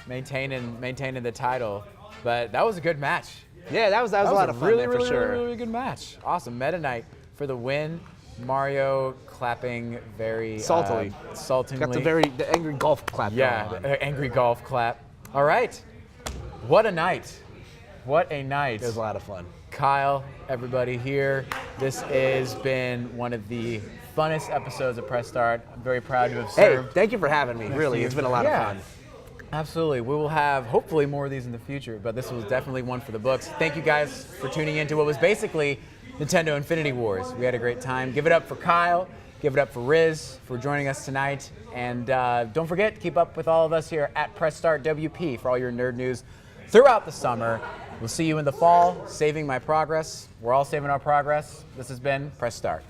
maintaining the title. But that was a good match. Yeah, that was a lot of fun really, there, really, for sure. really, really good match. Awesome. Meta Knight for the win. Mario clapping very Saltily. Saltingly. Got the angry golf clap. Yeah, going on. the angry golf clap. All right. What a night. What a night. It was a lot of fun. Kyle, everybody here. This has been one of the funnest episodes of Press Start. I'm very proud to have served. Hey, thank you for having me. Really, it's been a lot of fun. Absolutely. We will have hopefully more of these in the future, but this was definitely one for the books. Thank you guys for tuning in to what was basically Nintendo Infinity Wars. We had a great time. Give it up for Kyle. Give it up for Riz for joining us tonight. And don't forget, keep up with all of us here at Press Start WP for all your nerd news throughout the summer. We'll see you in the fall, saving my progress. We're all saving our progress. This has been Press Start.